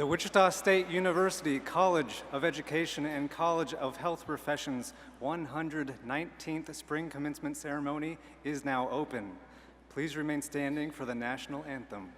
The Wichita State University College of Education and College of Health Professions 119th Spring Commencement Ceremony is now open. Please remain standing for the national anthem.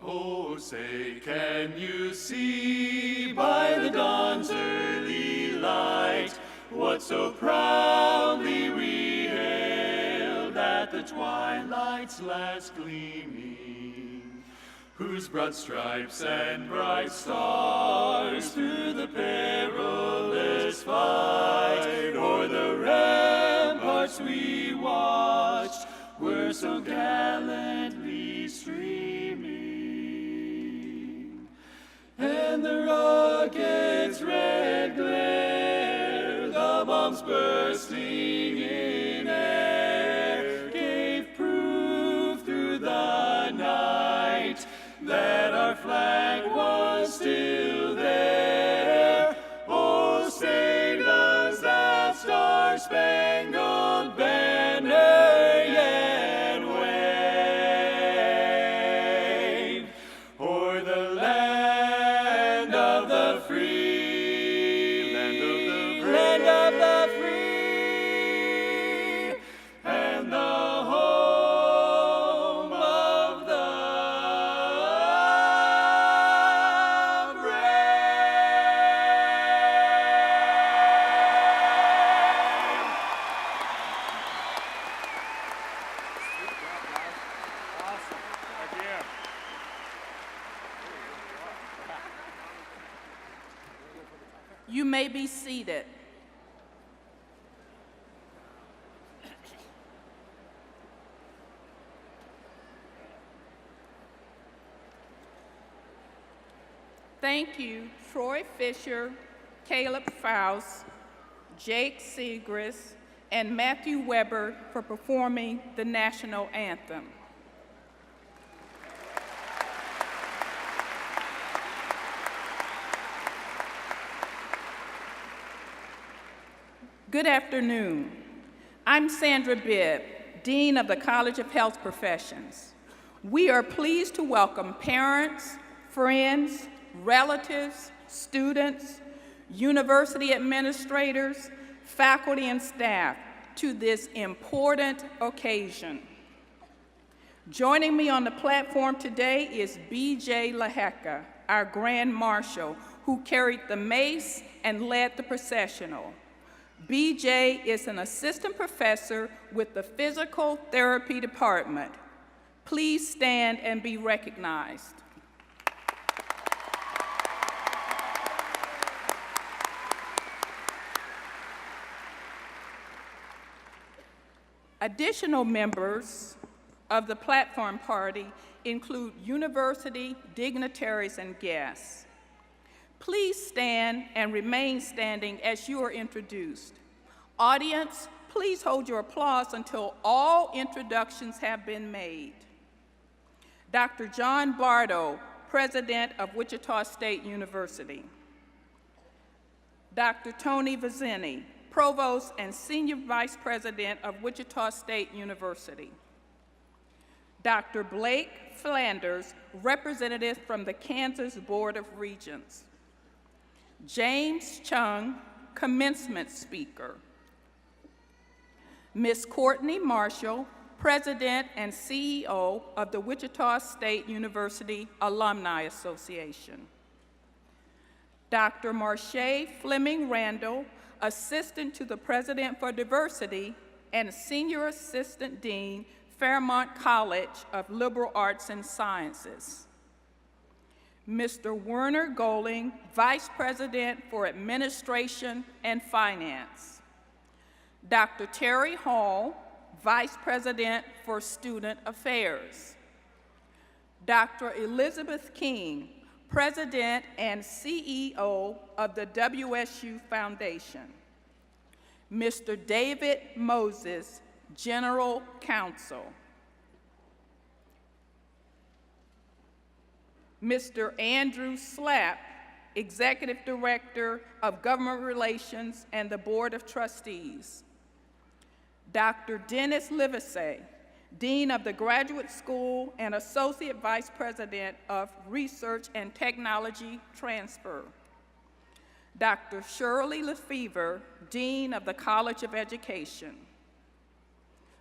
Oh, say, can you see by the dawn's early light what so proudly we hailed at the twilight's last gleaming, whose broad stripes and bright stars through the perilous fight o'er the ramparts we watched were so gallantly streaming. And the rocket's red glare, the bombs bursting in air, gave proof through the night that our flag was still there. Oh, say does that star-spangled banner yet wave o'er the land of the free, land of the free, and the home of the brave. You may be seated. Thank you, Troy Fisher, Caleb Faust, Jake Segrist, and Matthew Weber for performing the national anthem. Good afternoon. I'm Sandra Bibb, Dean of the College of Health Professions. We are pleased to welcome parents, friends, relatives, students, university administrators, faculty, and staff to this important occasion. Joining me on the platform today is B.J. Laheka, our Grand Marshal, who carried the mace and led the processional. BJ is an assistant professor with the Physical Therapy Department. Please stand and be recognized. Additional members of the platform party include university dignitaries and guests. Please stand and remain standing as you are introduced. Audience, please hold your applause until all introductions have been made. Dr. John Bardo, President of Wichita State University. Dr. Tony Vizzini, Provost and Senior Vice President of Wichita State University. Dr. Blake Flanders, Representative from the Kansas Board of Regents. James Chung, Commencement Speaker. Ms. Courtney Marshall, President and CEO of the Wichita State University Alumni Association. Dr. Marche Fleming Randall, Assistant to the President for Diversity and Senior Assistant Dean, Fairmont College of Liberal Arts and Sciences. Mr. Werner Goling, Vice President for Administration and Finance. Dr. Terry Hall, Vice President for Student Affairs. Dr. Elizabeth King, President and CEO of the WSU Foundation. Mr. David Moses, General Counsel. Mr. Andrew Slapp, Executive Director of Government Relations and the Board of Trustees. Dr. Dennis Livesey, Dean of the Graduate School and Associate Vice President of Research and Technology Transfer. Dr. Shirley Lefevre, Dean of the College of Education.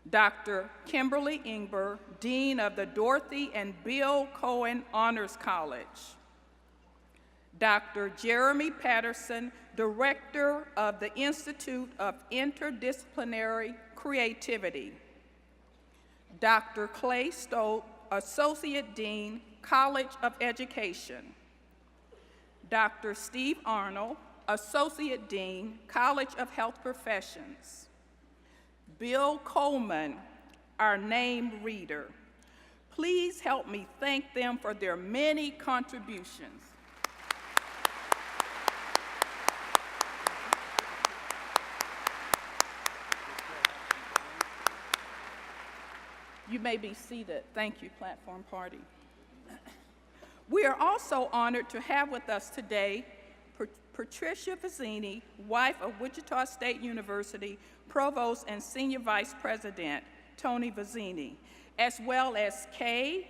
Dr. Kimberly Ingber, Dean of the Dorothy and Bill Cohen Honors College. Dr. Jeremy Patterson, Director of the Institute of Interdisciplinary Creativity. Dr. Clay Stolt, Associate Dean, College of Education. Dr. Steve Arnold, Associate Dean, College of Health Professions. Bill Coleman, our name reader. Please help me thank them for their many contributions. You may be seated. Thank you, Platform Party. We are also honored to have with us today Patricia Vizzini, wife of Wichita State University Provost and Senior Vice President Tony Vizzini, as well as Kay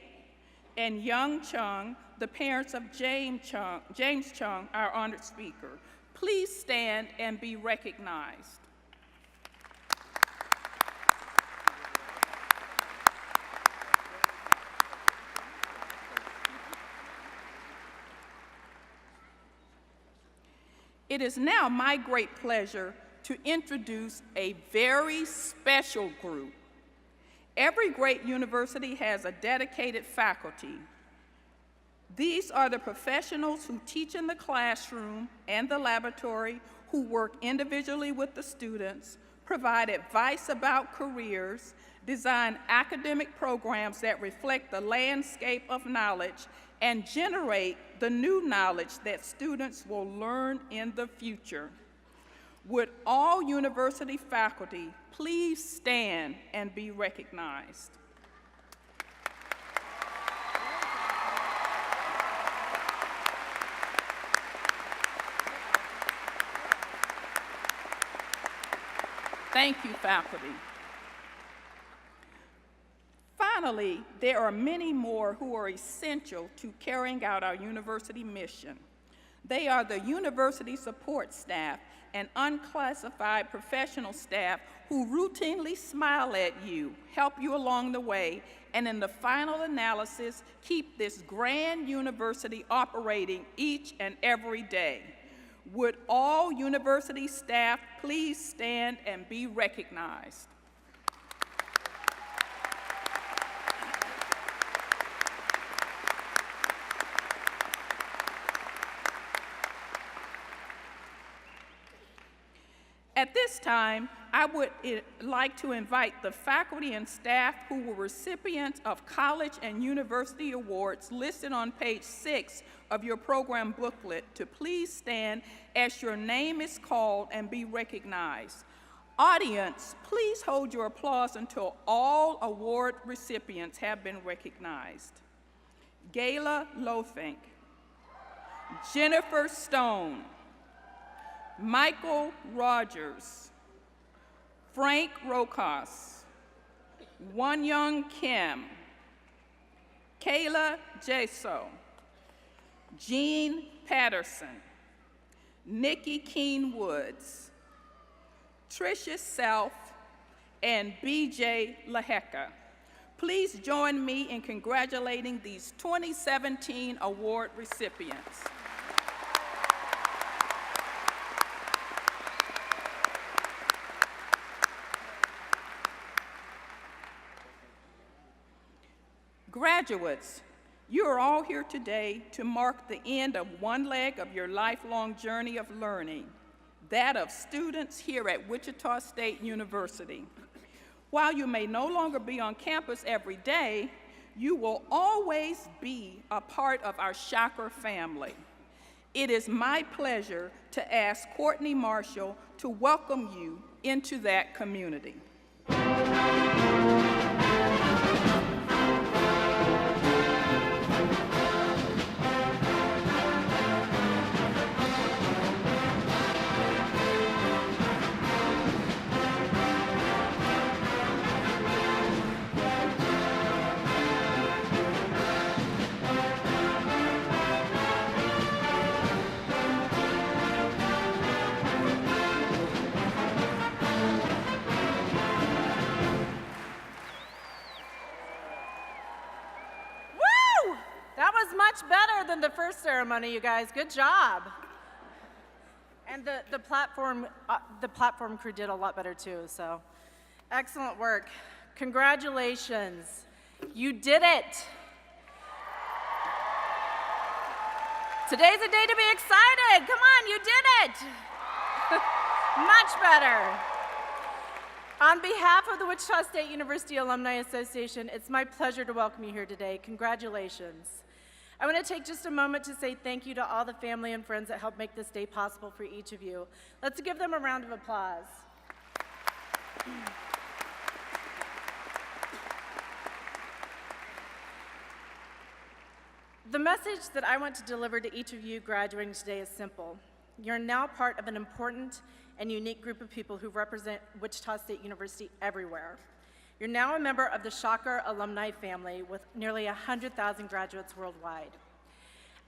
and Young Chung, the parents of James Chung, our honored speaker. Please stand and be recognized. It is now my great pleasure to introduce a very special group. Every great university has a dedicated faculty. These are the professionals who teach in the classroom and the laboratory, who work individually with the students, provide advice about careers, design academic programs that reflect the landscape of knowledge, and generate the new knowledge that students will learn in the future. Would all university faculty please stand and be recognized? Thank you, faculty. Finally, there are many more who are essential to carrying out our university mission. They are the university support staff and unclassified professional staff who routinely smile at you, help you along the way, and in the final analysis, keep this grand university operating each and every day. Would all university staff please stand and be recognized? At this time, I would like to invite the faculty and staff who were recipients of college and university awards listed on page 6 of your program booklet to please stand as your name is called and be recognized. Audience, please hold your applause until all award recipients have been recognized. Gayla Lothink, Jennifer Stone, Michael Rogers, Frank Rokas, Wonyoung Kim, Kayla Jaso, Jean Patterson, Nikki Keene Woods, Tricia Self, and BJ Laheka. Please join me in congratulating these 2017 award recipients. Graduates, you are all here today to mark the end of one leg of your lifelong journey of learning, that of students here at Wichita State University. While you may no longer be on campus every day, you will always be a part of our Shocker family. It is my pleasure to ask Courtney Marshall to welcome you into that community. much better than the first ceremony, you guys. Good job. And the platform crew did a lot better too, so excellent work. Congratulations. You did it. Today's a day to be excited. Come on, you did it. Much better. On behalf of the Wichita State University Alumni Association, it's my pleasure to welcome you here today. Congratulations. I want to take just a moment to say thank you to all the family and friends that helped make this day possible for each of you. Let's give them a round of applause. The message that I want to deliver to each of you graduating today is simple. You're now part of an important and unique group of people who represent Wichita State University everywhere. You're now a member of the Shocker alumni family with nearly 100,000 graduates worldwide.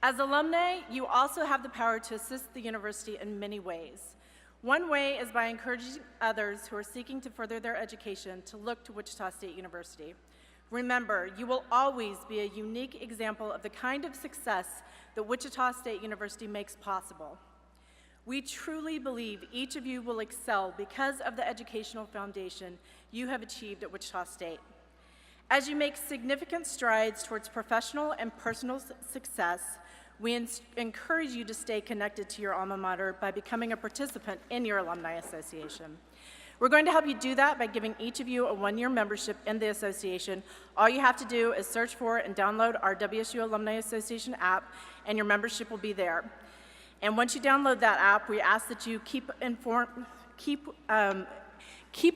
As alumni, you also have the power to assist the university in many ways. One way is by encouraging others who are seeking to further their education to look to Wichita State University. Remember, you will always be a unique example of the kind of success that Wichita State University makes possible. We truly believe each of you will excel because of the educational foundation you have achieved at Wichita State. As you make significant strides towards professional and personal success, we encourage you to stay connected to your alma mater by becoming a participant in your alumni association. We're going to help you do that by giving each of you a one-year membership in the association. All you have to do is search for and download our WSU Alumni Association app, and your membership will be there. And once you download that app, we ask that you keep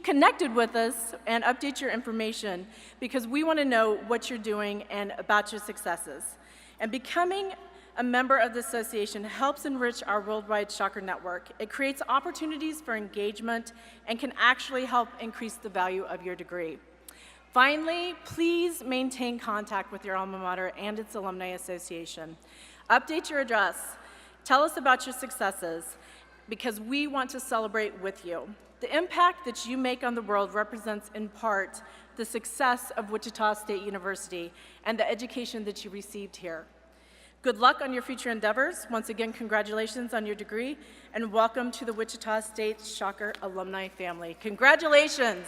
connected with us and update your information, because we want to know what you're doing and about your successes. And becoming a member of the association helps enrich our worldwide Shocker network. It creates opportunities for engagement and can actually help increase the value of your degree. Finally, please maintain contact with your alma mater and its alumni association. Update your address. Tell us about your successes, because we want to celebrate with you. The impact that you make on the world represents, in part, the success of Wichita State University and the education that you received here. Good luck on your future endeavors. Once again, congratulations on your degree, and welcome to the Wichita State Shocker alumni family. Congratulations.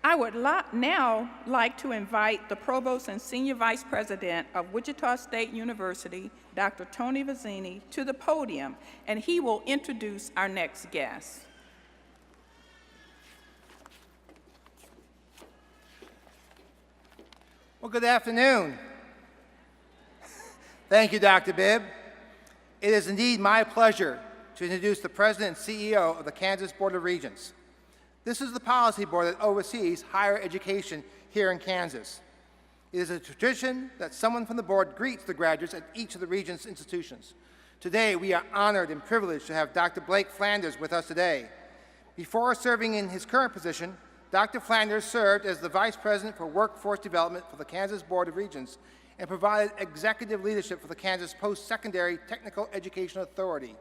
I would now like to invite the Provost and Senior Vice President of Wichita State University, Dr. Tony Vizzini, to the podium, and he will introduce our next guest. Well, good afternoon. Thank you, Dr. Bibb. It is indeed my pleasure to introduce the President and CEO of the Kansas Board of Regents. This is the policy board that oversees higher education here in Kansas. It is a tradition that someone from the board greets the graduates at each of the Regents' institutions. Today, we are honored and privileged to have Dr. Blake Flanders with us today. Before serving in his current position, Dr. Flanders served as the Vice President for Workforce Development for the Kansas Board of Regents and provided executive leadership for the Kansas Post-Secondary Technical Education Authority.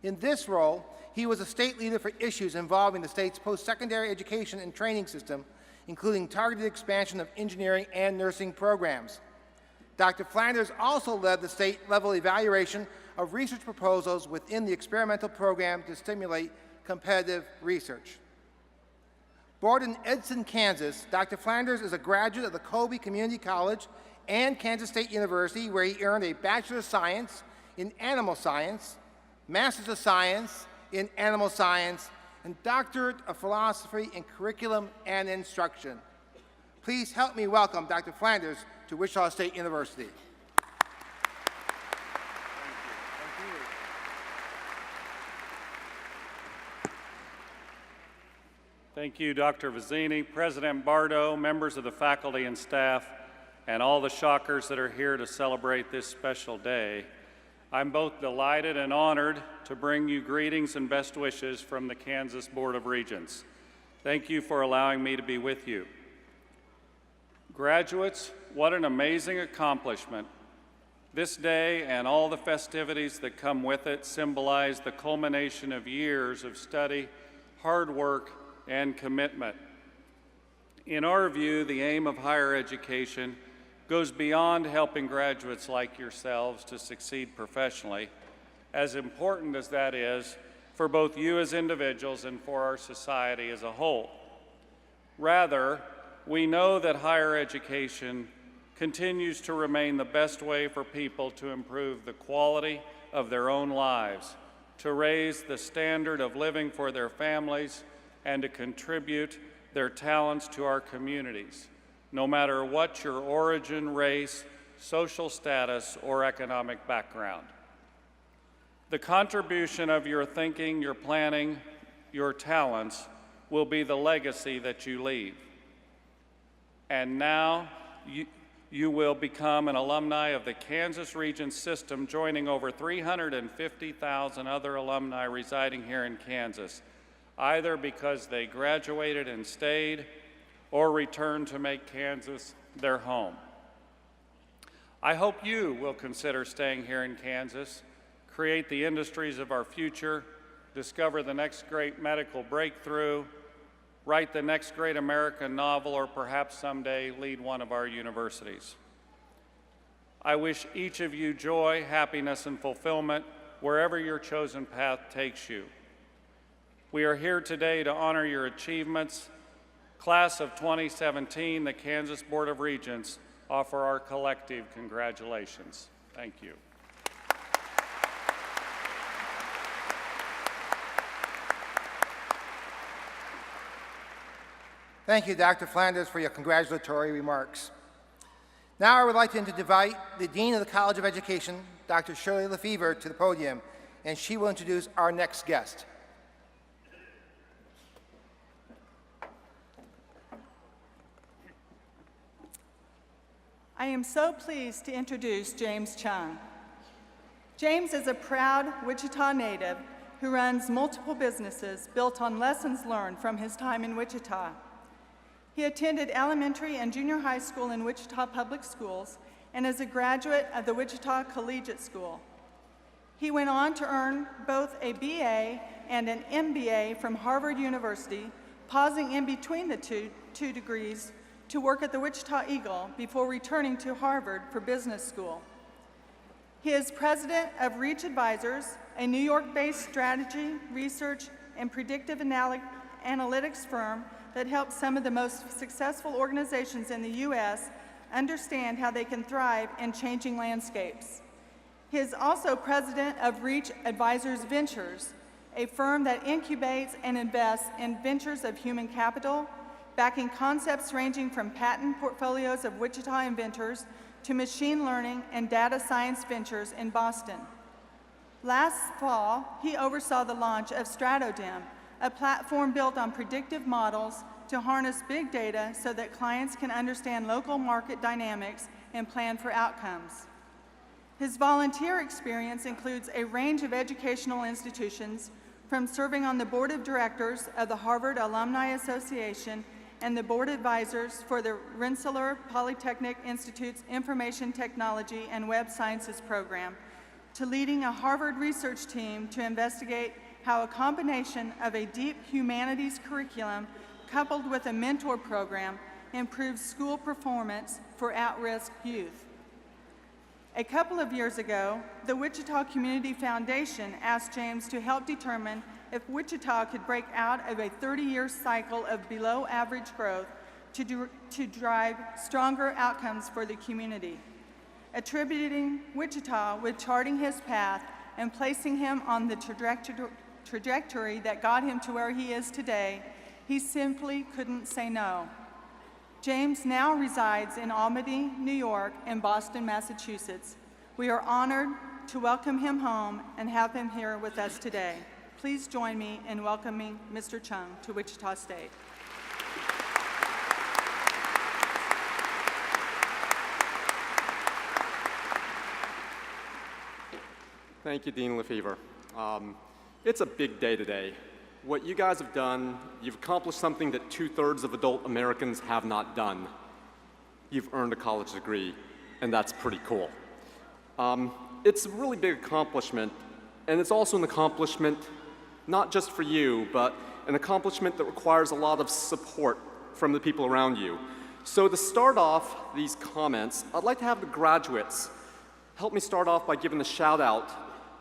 In this role, he was a state leader for issues involving the state's post-secondary education and training system, including targeted expansion of engineering and nursing programs. Dr. Flanders also led the state-level evaluation of research proposals within the experimental program to stimulate competitive research. Born in Edson, Kansas, Dr. Flanders is a graduate of the Colby Community College and Kansas State University, where he earned a Bachelor of Science in Animal Science, Master's of Science in Animal Science, and Doctorate of Philosophy in Curriculum and Instruction. Please help me welcome Dr. Flanders to Wichita State University. Thank you, Dr. Vizzini, President Bardo, members of the faculty and staff, and all the Shockers that are here to celebrate this special day. I'm both delighted and honored to bring you greetings and best wishes from the Kansas Board of Regents. Thank you for allowing me to be with you. Graduates, what an amazing accomplishment This day and all the festivities that come with it symbolize the culmination of years of study, hard work, and commitment. In our view, the aim of higher education goes beyond helping graduates like yourselves to succeed professionally, as important as that is for both you as individuals and for our society as a whole. Rather, we know that higher education continues to remain the best way for people to improve the quality of their own lives, to raise the standard of living for their families, and to contribute their talents to our communities, no matter what your origin, race, social status, or economic background. The contribution of your thinking, your planning, your talents will be the legacy that you leave. And now you will become an alumni of the Kansas Region system, joining over 350,000 other alumni residing here in Kansas, either because they graduated and stayed or returned to make Kansas their home. I hope you will consider staying here in Kansas, create the industries of our future, discover the next great medical breakthrough, write the next great American novel, or perhaps someday lead one of our universities. I wish each of you joy, happiness, and fulfillment wherever your chosen path takes you. We are here today to honor your achievements. Class of 2017, the Kansas Board of Regents offer our collective congratulations. Thank you. Thank you, Dr. Flanders, for your congratulatory remarks. Now I would like to invite the Dean of the College of Education, Dr. Shirley Lefevre, to the podium, and she will introduce our next guest. I am so pleased to introduce James Chung. James is a proud Wichita native who runs multiple businesses built on lessons learned from his time in Wichita. He attended elementary and junior high school in Wichita Public Schools and is a graduate of the Wichita Collegiate School. He went on to earn both a BA and an MBA from Harvard University, pausing in between the two degrees to work at the Wichita Eagle before returning to Harvard for business school. He is president of Reach Advisors, a New York-based strategy, research, and predictive analytics firm that helps some of the most successful organizations in the U.S. understand how they can thrive in changing landscapes. He is also president of Reach Advisors Ventures, a firm that incubates and invests in ventures of human capital, backing concepts ranging from patent portfolios of Wichita inventors to machine learning and data science ventures in Boston. Last fall, he oversaw the launch of StratoDem, a platform built on predictive models to harness big data so that clients can understand local market dynamics and plan for outcomes. His volunteer experience includes a range of educational institutions, from serving on the board of directors of the Harvard Alumni Association and the board advisors for the Rensselaer Polytechnic Institute's Information Technology and Web Sciences program, to leading a Harvard research team to investigate how a combination of a deep humanities curriculum coupled with a mentor program improves school performance for at-risk youth. A couple of years ago, the Wichita Community Foundation asked James to help determine if Wichita could break out of a 30-year cycle of below-average growth to drive stronger outcomes for the community. Attributing Wichita with charting his path and placing him on the trajectory that got him to where he is today, he simply couldn't say no. James now resides in Albany, New York, and Boston, Massachusetts. We are honored to welcome him home and have him here with us today. Please join me in welcoming Mr. Chung to Wichita State. Thank you, Dean Lefevre. It's a big day today. What you guys have done, you've accomplished something that 2/3 of adult Americans have not done. You've earned a college degree, and that's pretty cool. It's a really big accomplishment, and it's also an accomplishment not just for you, but an accomplishment that requires a lot of support from the people around you. So to start off these comments, I'd like to have the graduates help me start off by giving a shout out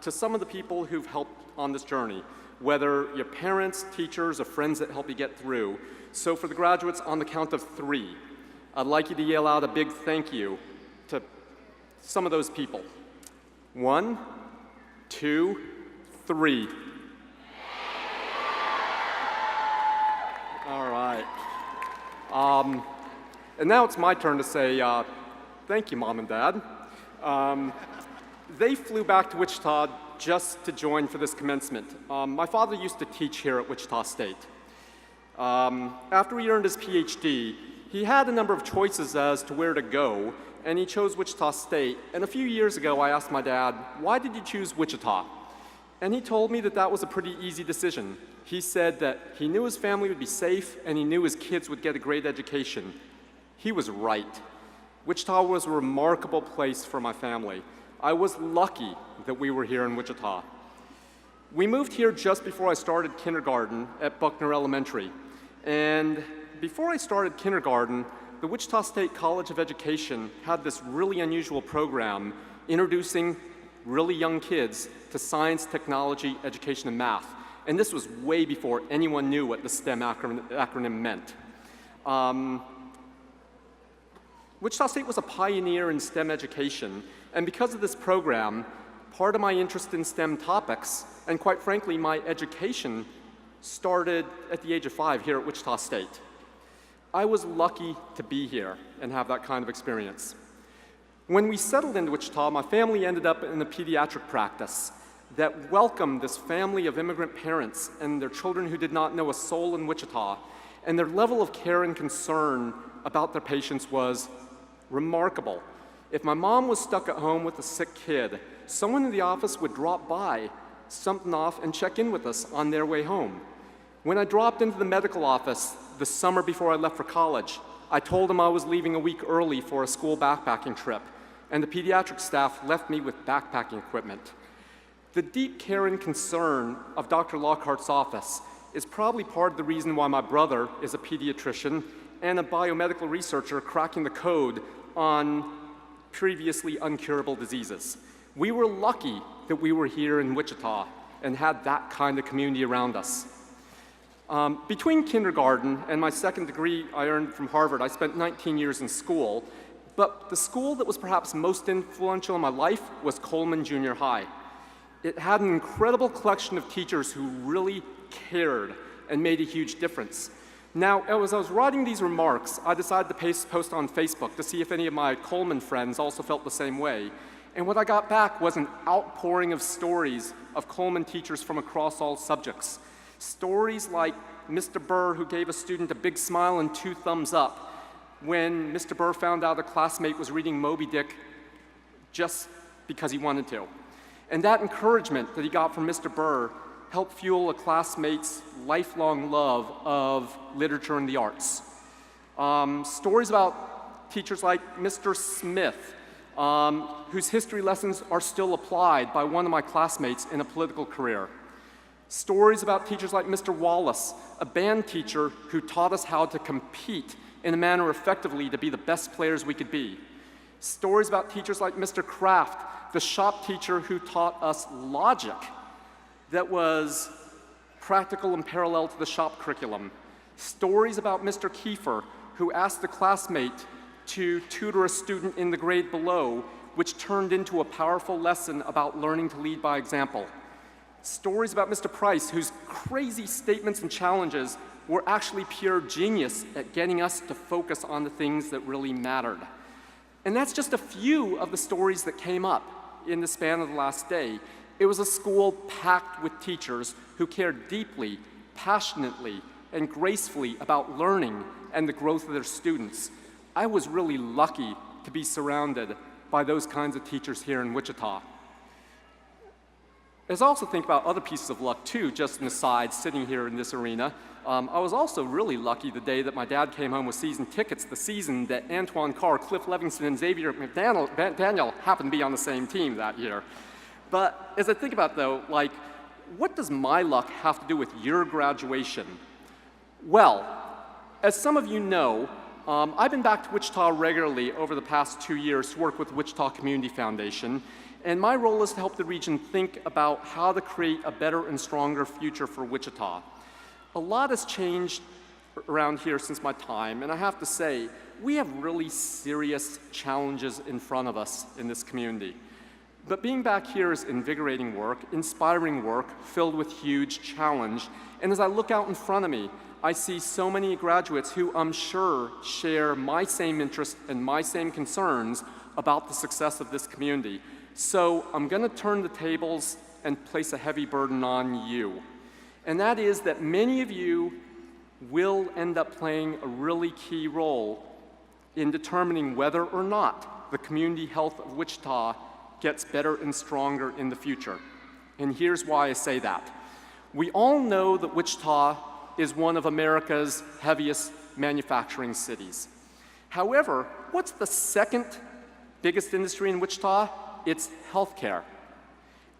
to some of the people who've helped on this journey, whether your parents, teachers, or friends that help you get through. So for the graduates, on the count of 3, I'd like you to yell out a big thank you to some of those people. 1, 2, 3. All right. And now it's my turn to say thank you, Mom and Dad. They flew back to Wichita just to join for this commencement. My father used to teach here at Wichita State. After he earned his PhD, he had a number of choices as to where to go, and he chose Wichita State. And a few years ago, I asked my dad, why did you choose Wichita? And he told me that that was a pretty easy decision. He said that he knew his family would be safe, and he knew his kids would get a great education. He was right. Wichita was a remarkable place for my family. I was lucky that we were here in Wichita. We moved here just before I started kindergarten at Buckner Elementary. And before I started kindergarten, the Wichita State College of Education had this really unusual program introducing really young kids to science, technology, education, and math. And this was way before anyone knew what the STEM acronym meant. Wichita State was a pioneer in STEM education, and because of this program, part of my interest in STEM topics, and quite frankly, my education started at the age of 5 here at Wichita State. I was lucky to be here and have that kind of experience. When we settled into Wichita, my family ended up in a pediatric practice that welcomed this family of immigrant parents and their children who did not know a soul in Wichita, and their level of care and concern about their patients was remarkable. If my mom was stuck at home with a sick kid, someone in the office would drop by, something off, and check in with us on their way home. When I dropped into the medical office the summer before I left for college, I told them I was leaving a week early for a school backpacking trip, and the pediatric staff left me with backpacking equipment. The deep care and concern of Dr. Lockhart's office is probably part of the reason why my brother is a pediatrician and a biomedical researcher cracking the code on previously uncurable diseases. We were lucky that we were here in Wichita and had that kind of community around us. Between kindergarten and my second degree I earned from Harvard, I spent 19 years in school, but the school that was perhaps most influential in my life was Coleman Junior High. It had an incredible collection of teachers who really cared and made a huge difference. Now, as I was writing these remarks, I decided to post on Facebook to see if any of my Coleman friends also felt the same way. And what I got back was an outpouring of stories of Coleman teachers from across all subjects. Stories like Mr. Burr, who gave a student a big smile and 2 thumbs up when Mr. Burr found out a classmate was reading Moby Dick just because he wanted to. And that encouragement that he got from Mr. Burr helped fuel a classmate's lifelong love of literature and the arts. Stories about teachers like Mr. Smith, whose history lessons are still applied by one of my classmates in a political career. Stories about teachers like Mr. Wallace, a band teacher who taught us how to compete in a manner effectively to be the best players we could be. Stories about teachers like Mr. Kraft, the shop teacher who taught us logic that was practical and parallel to the shop curriculum. Stories about Mr. Kiefer, who asked a classmate to tutor a student in the grade below, which turned into a powerful lesson about learning to lead by example. Stories about Mr. Price, whose crazy statements and challenges were actually pure genius at getting us to focus on the things that really mattered. And that's just a few of the stories that came up in the span of the last day. It was a school packed with teachers who cared deeply, passionately, and gracefully about learning and the growth of their students. I was really lucky to be surrounded by those kinds of teachers here in Wichita. As I also think about other pieces of luck too, just an aside, sitting here in this arena, I was also really lucky the day that my dad came home with season tickets, the season that Antoine Carr, Cliff Levingston, and Xavier McDaniel happened to be on the same team that year. But as I think about, though, like, what does my luck have to do with your graduation? Well, as some of you know, I've been back to Wichita regularly over the past 2 years to work with the Wichita Community Foundation, and my role is to help the region think about how to create a better and stronger future for Wichita. A lot has changed around here since my time, and I have to say, we have really serious challenges in front of us in this community. But being back here is invigorating work, inspiring work, filled with huge challenge, and as I look out in front of me, I see so many graduates who I'm sure share my same interests and my same concerns about the success of this community. So I'm going to turn the tables and place a heavy burden on you. And that is that many of you will end up playing a really key role in determining whether or not the community health of Wichita gets better and stronger in the future. And here's why I say that. We all know that Wichita is one of America's heaviest manufacturing cities. However, what's the second biggest industry in Wichita? It's healthcare.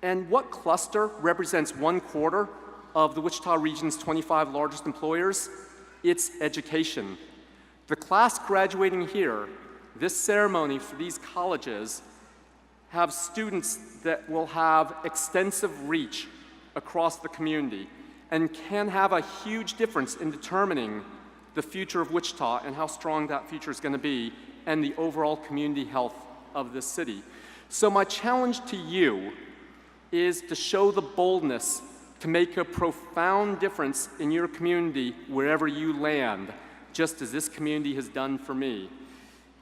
And what cluster represents 1/4 of the Wichita region's 25 largest employers? It's education. The class graduating here, this ceremony for these colleges, have students that will have extensive reach across the community and can have a huge difference in determining the future of Wichita and how strong that future is going to be and the overall community health of this city. So my challenge to you is to show the boldness to make a profound difference in your community wherever you land, just as this community has done for me.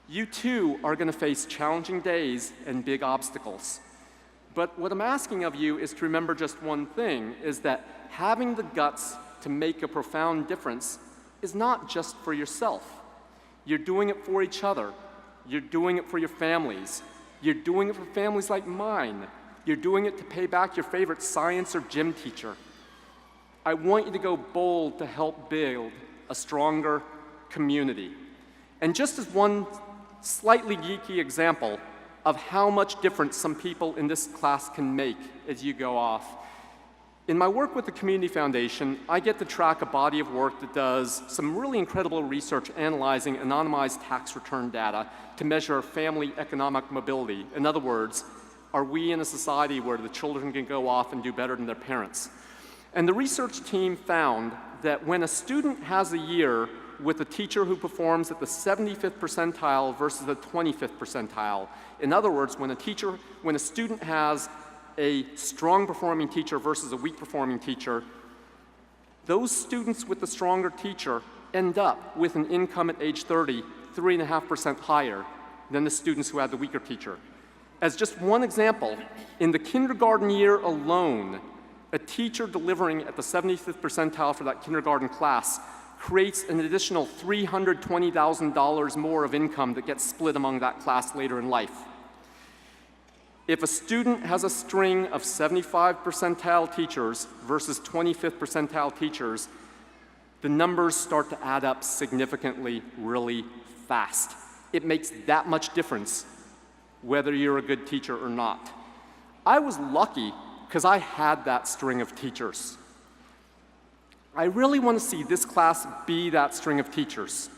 You too are going to face challenging days and big obstacles. But what I'm asking of you is to remember just one thing, is that having the guts to make a profound difference is not just for yourself. You're doing it for each other. You're doing it for your families. You're doing it for families like mine. You're doing it to pay back your favorite science or gym teacher. I want you to go bold to help build a stronger community. And just as one slightly geeky example of how much difference some people in this class can make as you go off, in my work with the Community Foundation, I get to track a body of work that does some really incredible research analyzing anonymized tax return data to measure family economic mobility. In other words, are we in a society where the children can go off and do better than their parents? And the research team found that when a student has a year with a teacher who performs at the 75th percentile versus the 25th percentile, in other words, when a student has a strong performing teacher versus a weak performing teacher, those students with the stronger teacher end up with an income at age 30 3.5% higher than the students who had the weaker teacher. As just one example, in the kindergarten year alone, a teacher delivering at the 75th percentile for that kindergarten class creates an additional $320,000 more of income that gets split among that class later in life. If a student has a string of 75 percentile teachers versus 25th percentile teachers, the numbers start to add up significantly really fast. It makes that much difference whether you're a good teacher or not. I was lucky because I had that string of teachers. I really want to see this class be that string of teachers.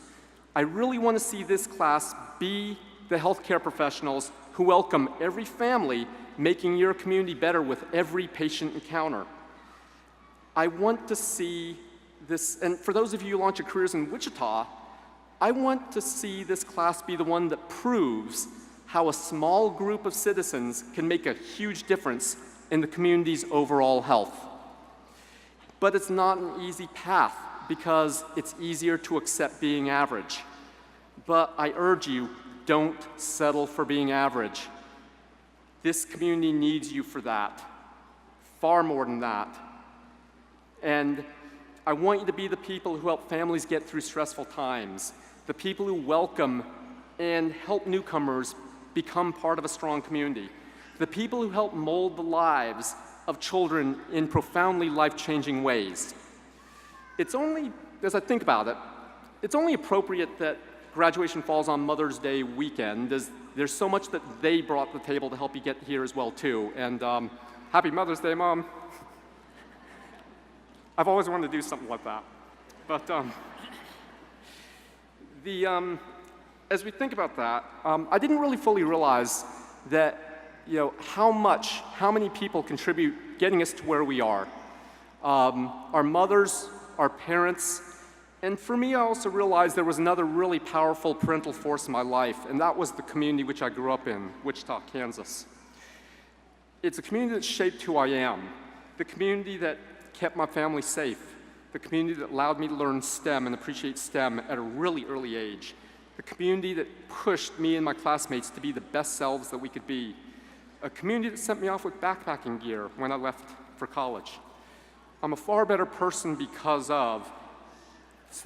I really want to see this class be the healthcare professionals who welcome every family, making your community better with every patient encounter. I want to see this, and for those of you who launch your careers in Wichita, I want to see this class be the one that proves how a small group of citizens can make a huge difference in the community's overall health. But it's not an easy path because it's easier to accept being average. But I urge you, don't settle for being average. This community needs you for that, far more than that. And I want you to be the people who help families get through stressful times, the people who welcome and help newcomers become part of a strong community, the people who help mold the lives of children in profoundly life-changing ways. It's only, as I think about it, it's only appropriate that graduation falls on Mother's Day weekend. There's so much that they brought to the table to help you get here as well, too. And happy Mother's Day, Mom. I've always wanted to do something like that. But as we think about that, I didn't really fully realize that, how many people contribute getting us to where we are. Our mothers, our parents, and for me, I also realized there was another really powerful parental force in my life, and that was the community which I grew up in, Wichita, Kansas. It's a community that shaped who I am, the community that kept my family safe, the community that allowed me to learn STEM and appreciate STEM at a really early age, the community that pushed me and my classmates to be the best selves that we could be, a community that sent me off with backpacking gear when I left for college. I'm a far better person because of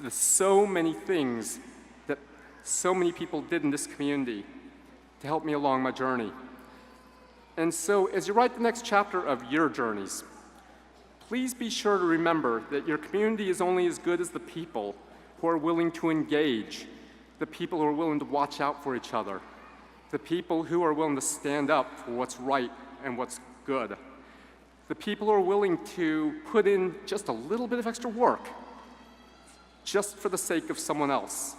the so many things that so many people did in this community to help me along my journey. And so as you write the next chapter of your journeys, please be sure to remember that your community is only as good as the people who are willing to engage, the people who are willing to watch out for each other, the people who are willing to stand up for what's right and what's good, the people who are willing to put in just a little bit of extra work just for the sake of someone else.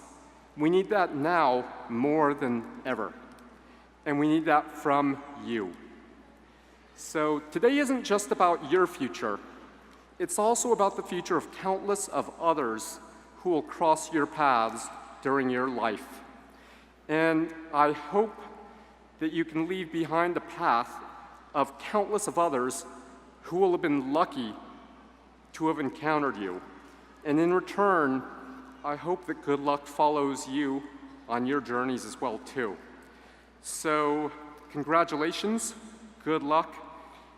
We need that now more than ever, and we need that from you. So today isn't just about your future. It's also about the future of countless of others who will cross your paths during your life. And I hope that you can leave behind the path of countless of others who will have been lucky to have encountered you. And in return, I hope that good luck follows you on your journeys as well, too. So, congratulations, good luck,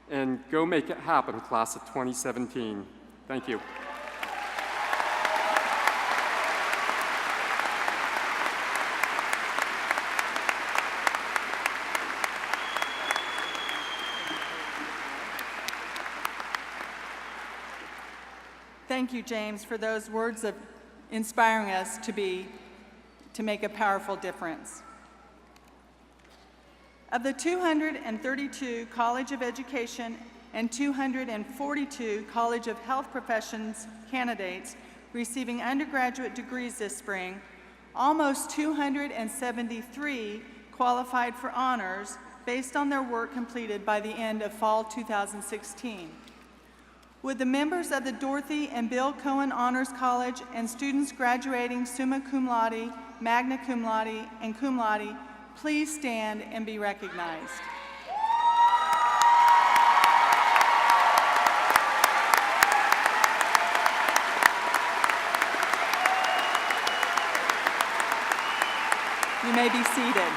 and go make it happen, class of 2017. Thank you. Thank you, James, for those words of inspiring us to make a powerful difference. Of the 232 College of Education and 242 College of Health Professions candidates receiving undergraduate degrees this spring, almost 273 qualified for honors based on their work completed by the end of fall 2016. Would the members of the Dorothy and Bill Cohen Honors College and students graduating summa cum laude, magna cum laude, and cum laude please stand and be recognized? You may be seated.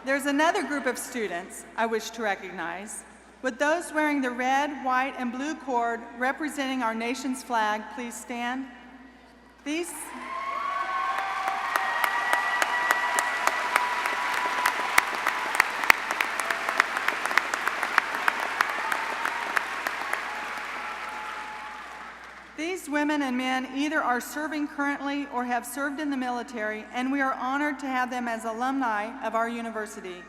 There's another group of students I wish to recognize. Would those wearing the red, white, and blue cord representing our nation's flag please stand? These women and men either are serving currently or have served in the military, and we are honored to have them as alumni of our university.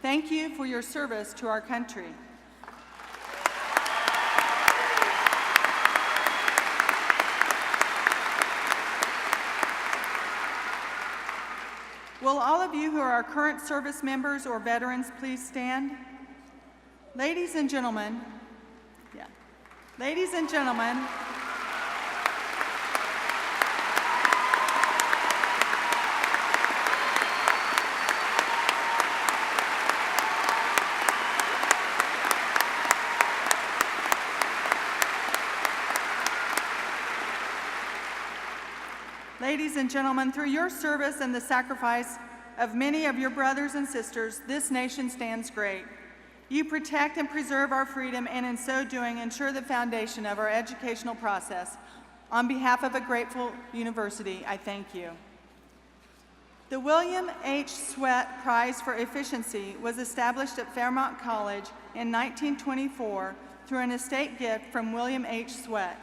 Thank you for your service to our country. Will all of you who are our current service members or veterans please stand? Ladies and gentlemen, Ladies and gentlemen, through your service and the sacrifice of many of your brothers and sisters, this nation stands great. You protect and preserve our freedom, and in so doing, ensure the foundation of our educational process. On behalf of a grateful university, I thank you. The William H. Sweat Prize for Efficiency was established at Fairmont College in 1924 through an estate gift from William H. Sweat.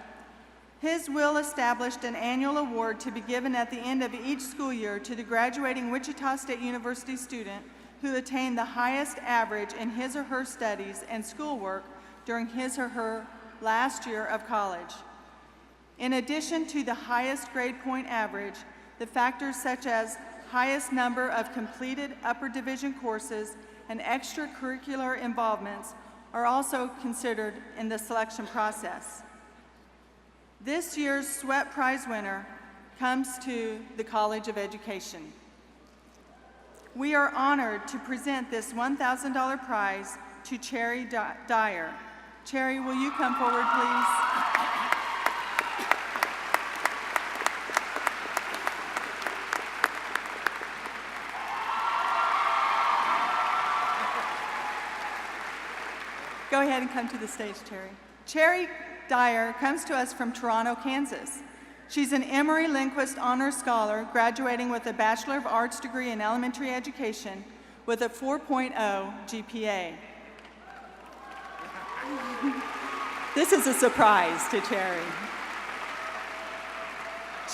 His will established an annual award to be given at the end of each school year to the graduating Wichita State University student who attained the highest average in his or her studies and schoolwork during his or her last year of college. In addition to the highest grade point average, the factors such as highest number of completed upper division courses and extracurricular involvements are also considered in the selection process. This year's Sweat Prize winner comes to the College of Education. We are honored to present this $1,000 prize to Cherry Dyer. Cherry, will you come forward, please? Go ahead and come to the stage, Cherry. Cherry Dyer comes to us from Toronto, Kansas. She's an Emory Lindquist Honors Scholar, graduating with a Bachelor of Arts degree in elementary education with a 4.0 GPA. This is a surprise to Cherry.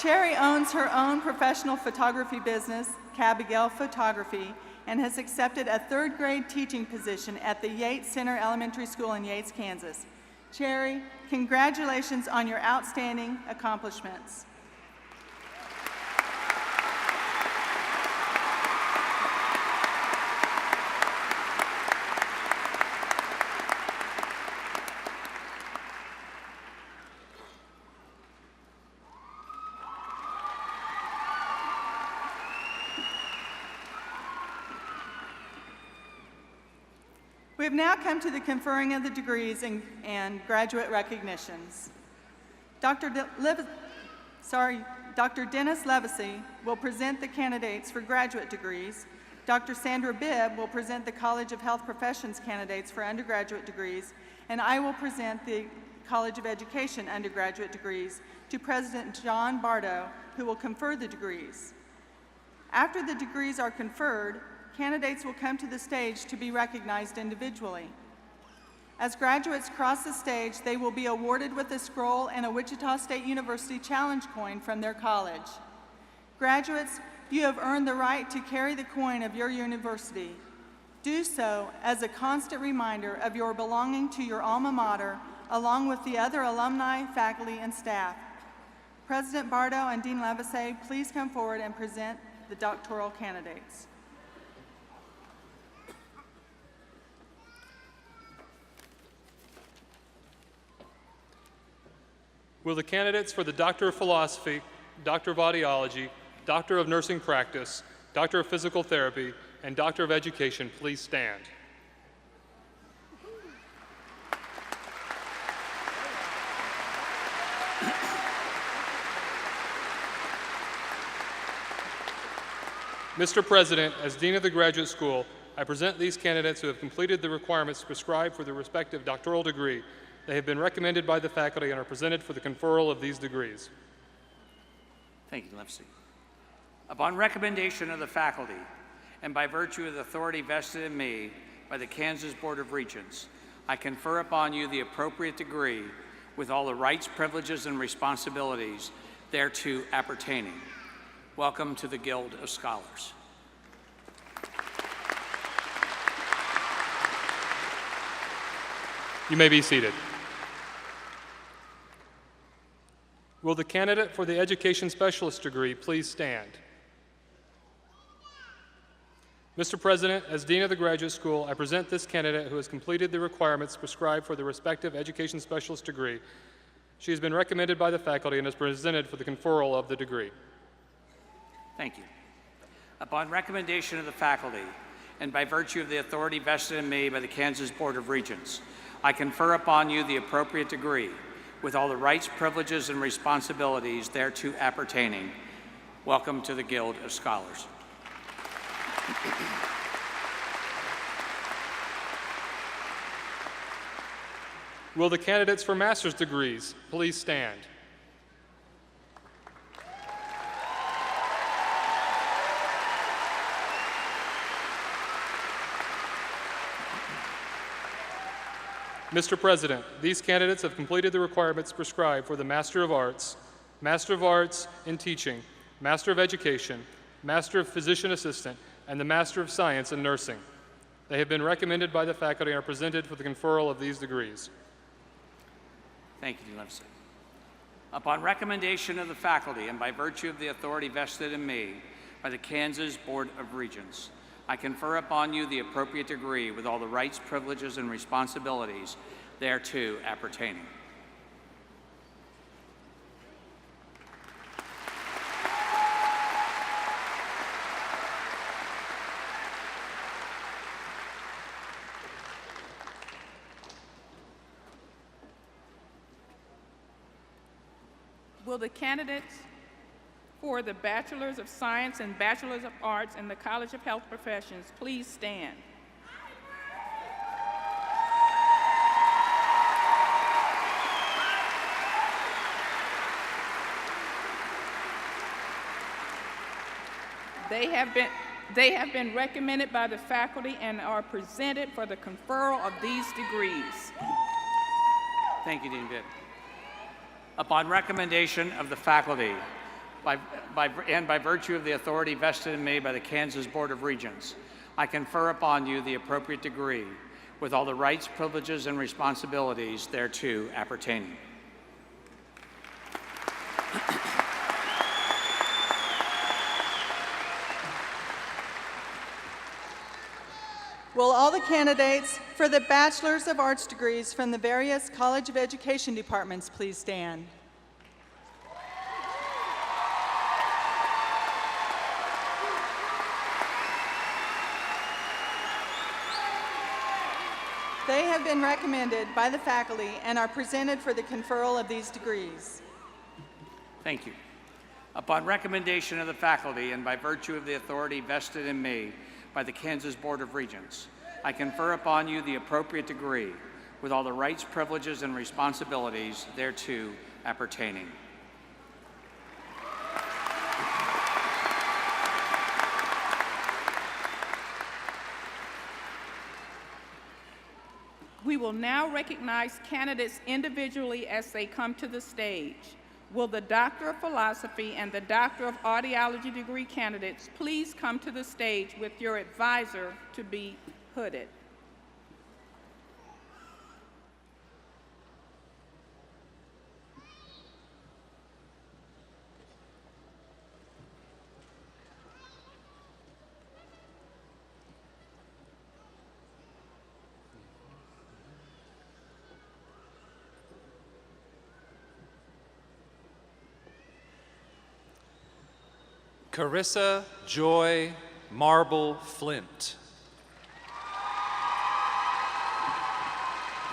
Cherry owns her own professional photography business, Cabigel Photography, and has accepted a third grade teaching position at the Yates Center Elementary School in Yates, Kansas. Cherry, congratulations on your outstanding accomplishments. We have now come to the conferring of the degrees and graduate recognitions. Dr. Dennis Levesey will present the candidates for graduate degrees. Dr. Sandra Bibb will present the College of Health Professions candidates for undergraduate degrees, and I will present the College of Education undergraduate degrees to President John Bardo, who will confer the degrees. After the degrees are conferred, candidates will come to the stage to be recognized individually. As graduates cross the stage, they will be awarded with a scroll and a Wichita State University Challenge coin from their college. Graduates, you have earned the right to carry the coin of your university. Do so as a constant reminder of your belonging to your alma mater, along with the other alumni, faculty, and staff. President Bardo and Dean Levesey, please come forward and present the doctoral candidates. Will the candidates for the Doctor of Philosophy, Doctor of Audiology, Doctor of Nursing Practice, Doctor of Physical Therapy, and Doctor of Education please stand? Mr. President, as Dean of the Graduate School, I present these candidates who have completed the requirements prescribed for their respective doctoral degree. They have been recommended by the faculty and are presented for the conferral of these degrees. Thank you, Levesey. Upon recommendation of the faculty, and by virtue of the authority vested in me by the Kansas Board of Regents, I confer upon you the appropriate degree with all the rights, privileges, and responsibilities thereto appertaining. Welcome to the Guild of Scholars. You may be seated. Will the candidate for the Education Specialist degree please stand? Mr. President, as Dean of the Graduate School, I present this candidate who has completed the requirements prescribed for the respective Education Specialist degree. She has been recommended by the faculty and is presented for the conferral of the degree. Thank you. Upon recommendation of the faculty, and by virtue of the authority vested in me by the Kansas Board of Regents, I confer upon you the appropriate degree with all the rights, privileges, and responsibilities thereto appertaining. Welcome to the Guild of Scholars. Will the candidates for master's degrees please stand? Mr. President, these candidates have completed the requirements prescribed for the Master of Arts in Teaching, Master of Education, Master of Physician Assistant, and the Master of Science in Nursing. They have been recommended by the faculty and are presented for the conferral of these degrees. Thank you, Dean Livesey. Upon recommendation of the faculty and by virtue of the authority vested in me by the Kansas Board of Regents, I confer upon you the appropriate degree with all the rights, privileges, and responsibilities thereto appertaining. Will the candidates for the Bachelors of Science and Bachelors of Arts in the College of Health Professions please stand? They have been recommended by the faculty and are presented for the conferral of these degrees. Thank you, Dean Bibb. Upon recommendation of the faculty and by virtue of the authority vested in me by the Kansas Board of Regents, I confer upon you the appropriate degree with all the rights, privileges, and responsibilities thereto appertaining. Will all the candidates for the Bachelors of Arts degrees from the various College of Education departments please stand? They have been recommended by the faculty and are presented for the conferral of these degrees. Thank you. Upon recommendation of the faculty and by virtue of the authority vested in me by the Kansas Board of Regents, I confer upon you the appropriate degree with all the rights, privileges, and responsibilities thereto appertaining. We will now recognize candidates individually as they come to the stage. Will the Doctor of Philosophy and the Doctor of Audiology degree candidates please come to the stage with your advisor to be hooded? Carissa Joy Marble Flint.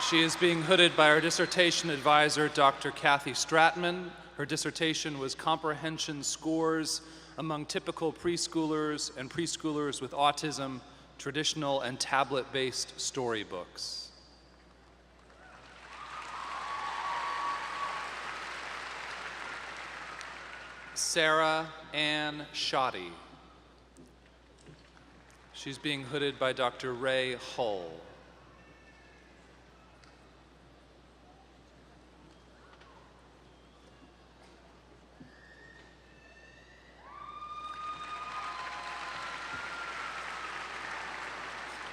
She is being hooded by our dissertation advisor, Dr. Kathy Stratman. Her dissertation was comprehension scores among typical preschoolers and preschoolers with autism, traditional and tablet-based storybooks. Sarah Ann Shoddy. She's being hooded by Dr. Ray Hull.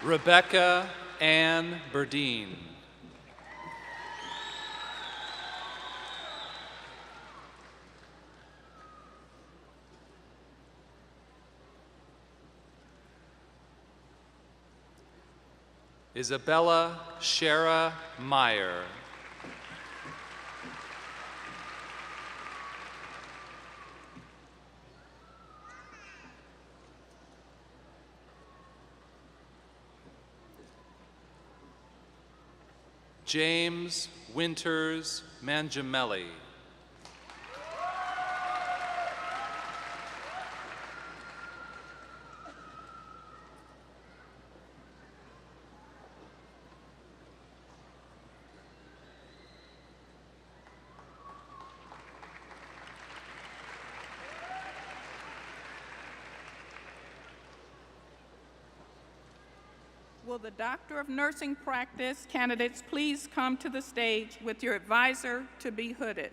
Rebecca Ann Burdine. Isabella Shara Meyer. James Winters Mangiamelli. Will the Doctor of Nursing Practice candidates please come to the stage with your advisor to be hooded?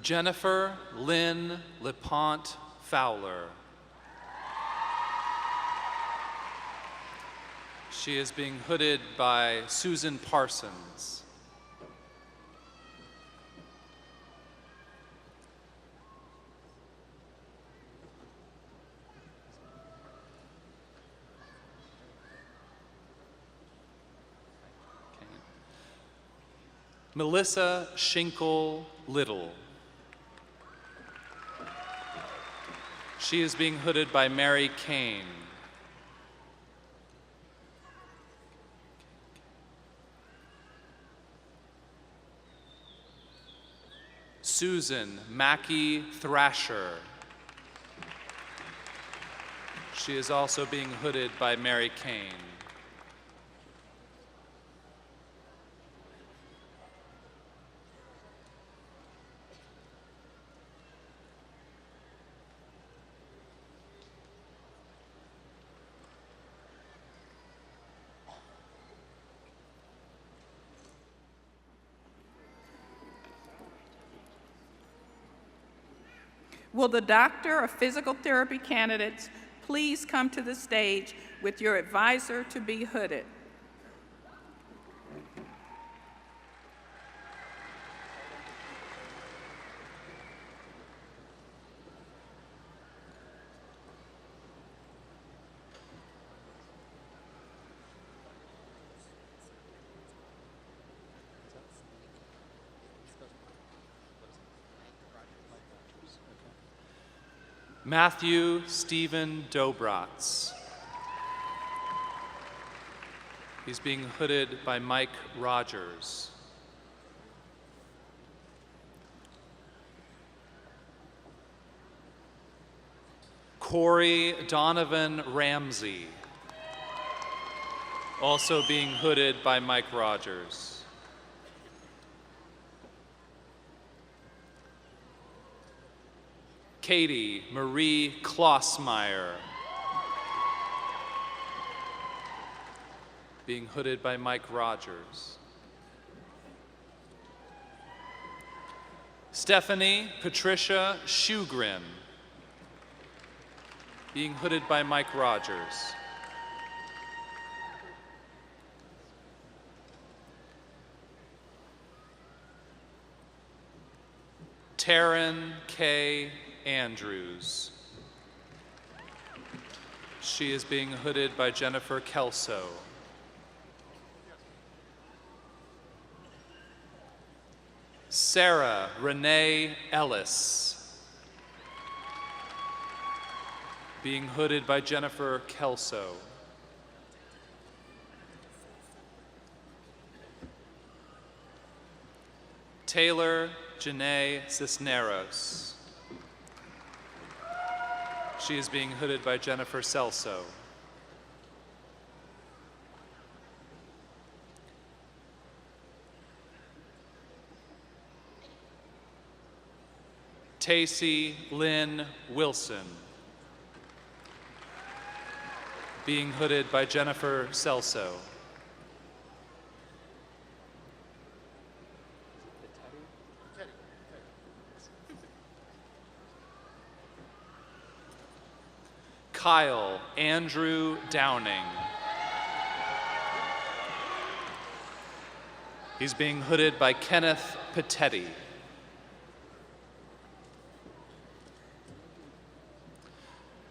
Jennifer Lynn LePont Fowler. She is being hooded by Susan Parsons. Melissa Shinkle Little. She is being hooded by Mary Kane. Susan Mackey Thrasher. She is also being hooded by Mary Kane. Will the Doctor of Physical Therapy candidates please come to the stage with your advisor to be hooded? Matthew Stephen Dobratz. He's being hooded by Mike Rogers. Corey Donovan Ramsey, also being hooded by Mike Rogers. Katie Marie Klossmeyer, being hooded by Mike Rogers. Stephanie Patricia Shugrin, being hooded by Mike Rogers. Taryn K. Andrews. She is being hooded by Jennifer Kelso. Sarah Renee Ellis, being hooded by Jennifer Kelso. Taylor Janae Cisneros. She is being hooded by Jennifer Celso. Tacey Lynn Wilson, being hooded by Jennifer Celso. Kyle Andrew Downing. He's being hooded by Kenneth Petetti.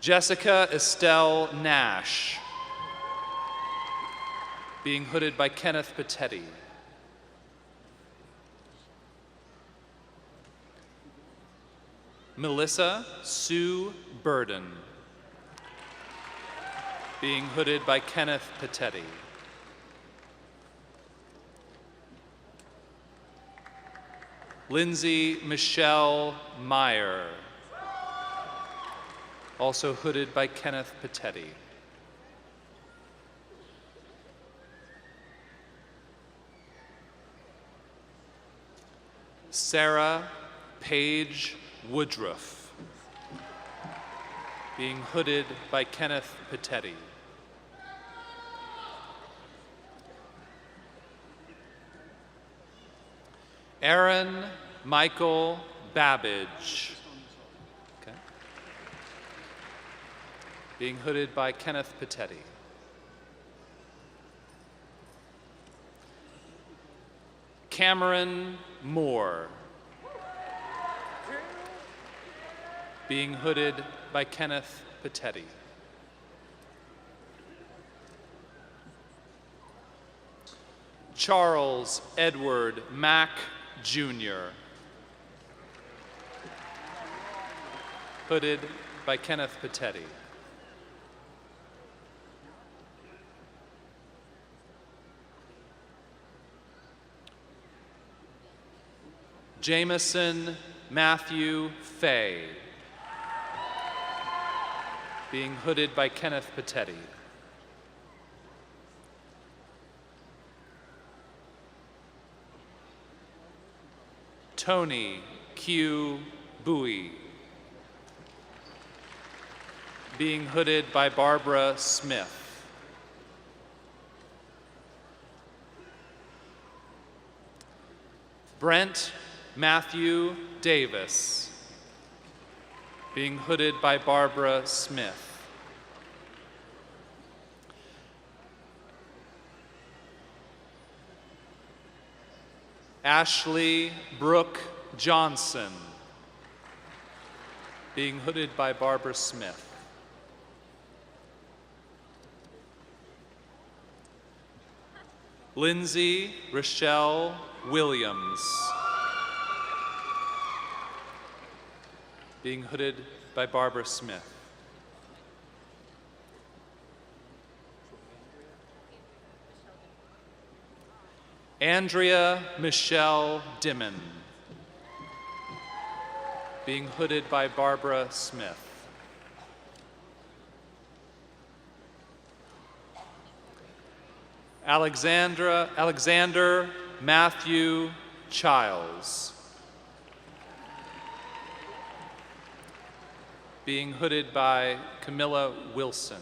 Jessica Estelle Nash, being hooded by Kenneth Petetti. Melissa Sue Burden, being hooded by Kenneth Petetti. Lindsay Michelle Meyer, also hooded by Kenneth Petetti. Sarah Paige Woodruff, being hooded by Kenneth Petetti. Aaron Michael Babbage, okay, being hooded by Kenneth Petetti. Cameron Moore, being hooded by Kenneth Petetti. Charles Edward Mack, Jr., hooded by Kenneth Petetti. Jameson Matthew Fay, being hooded by Kenneth Petetti. Tony Q. Bowie, being hooded by Barbara Smith. Brent Matthew Davis, being hooded by Barbara Smith. Ashley Brooke Johnson, being hooded by Barbara Smith. Lindsay Rochelle Williams, being hooded by Barbara Smith. Andrea Michelle Dimon, being hooded by Barbara Smith. Alexander Matthew Childs, being hooded by Camilla Wilson.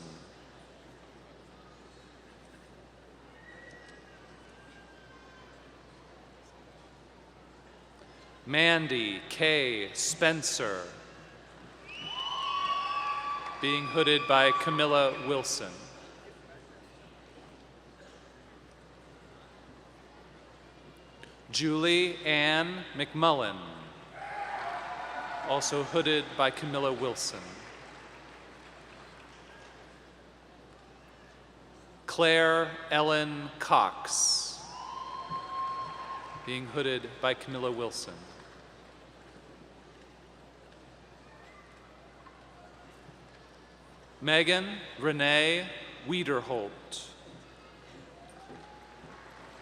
Mandy K. Spencer, being hooded by Camilla Wilson. Julie Ann McMullen, also hooded by Camilla Wilson. Claire Ellen Cox, being hooded by Camilla Wilson. Megan Renee Wiederholt,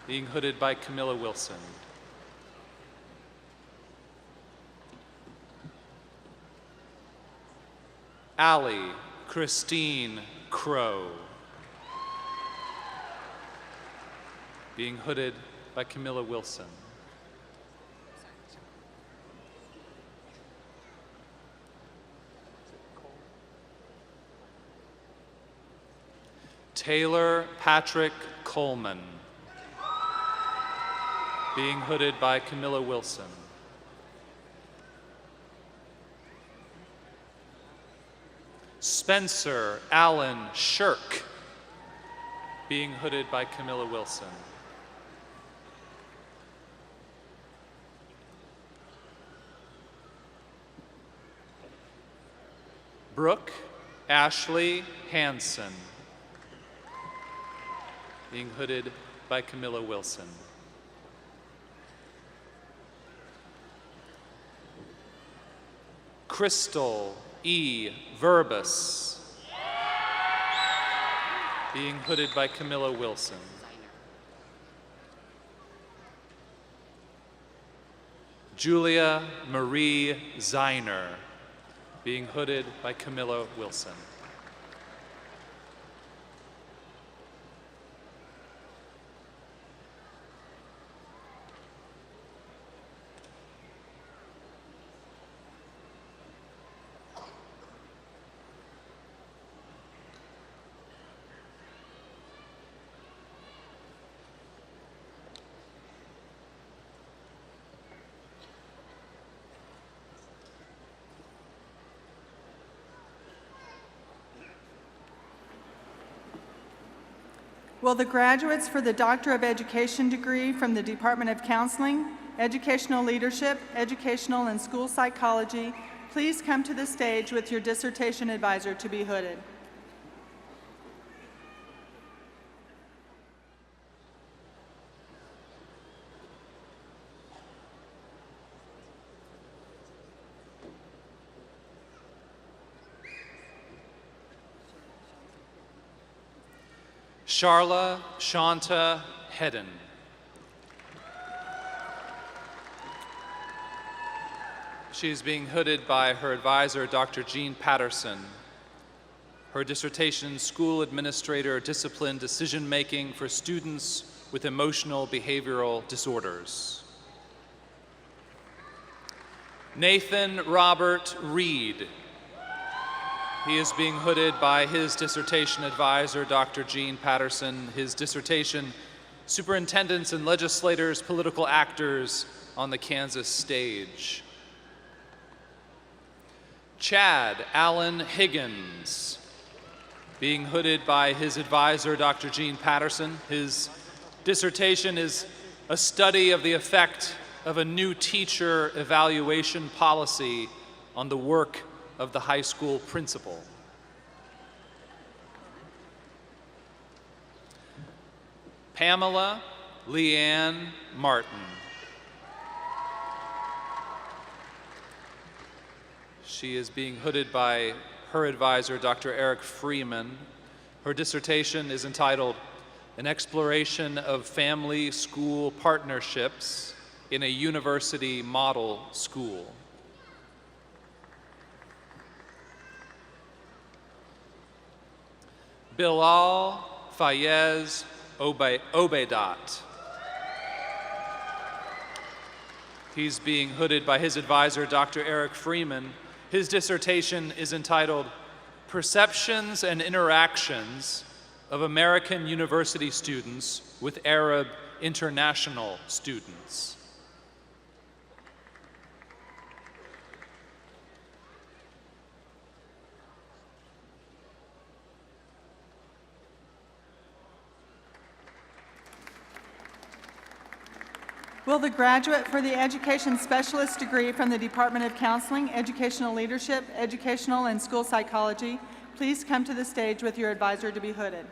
being hooded by Camilla Wilson. Allie Christine Crow, being hooded by Camilla Wilson. Taylor Patrick Coleman, being hooded by Camilla Wilson. Spencer Allen Shirk, being hooded by Camilla Wilson. Brooke Ashley Hansen, being hooded by Camilla Wilson. Crystal E. Verbus, being hooded by Camilla Wilson. Julia Marie Zeiner, being hooded by Camilla Wilson. Will the graduates for the Doctor of Education degree from the Department of Counseling, Educational Leadership, Educational and School Psychology please come to the stage with your dissertation advisor to be hooded? Sharla Shanta Hedden. She is being hooded by her advisor, Dr. Jean Patterson. Her dissertation, School Administrator Discipline Decision Making for Students with Emotional Behavioral Disorders. Nathan Robert Reed. He is being hooded by his dissertation advisor, Dr. Jean Patterson. His dissertation, Superintendents and Legislators, Political Actors on the Kansas Stage. Chad Allen Higgins, being hooded by his advisor, Dr. Jean Patterson. His dissertation is a study of the effect of a new teacher evaluation policy on the work of the high school principal. Pamela Leanne Martin. She is being hooded by her advisor, Dr. Eric Freeman. Her dissertation is entitled An Exploration of Family-School Partnerships in a University Model School. Bilal Fayez Obedat. He's being hooded by his advisor, Dr. Eric Freeman. His dissertation is entitled Perceptions and Interactions of American University Students with Arab International Students. Will the graduate for the Education Specialist degree from the Department of Counseling, Educational Leadership, Educational and School Psychology please come to the stage with your advisor to be hooded?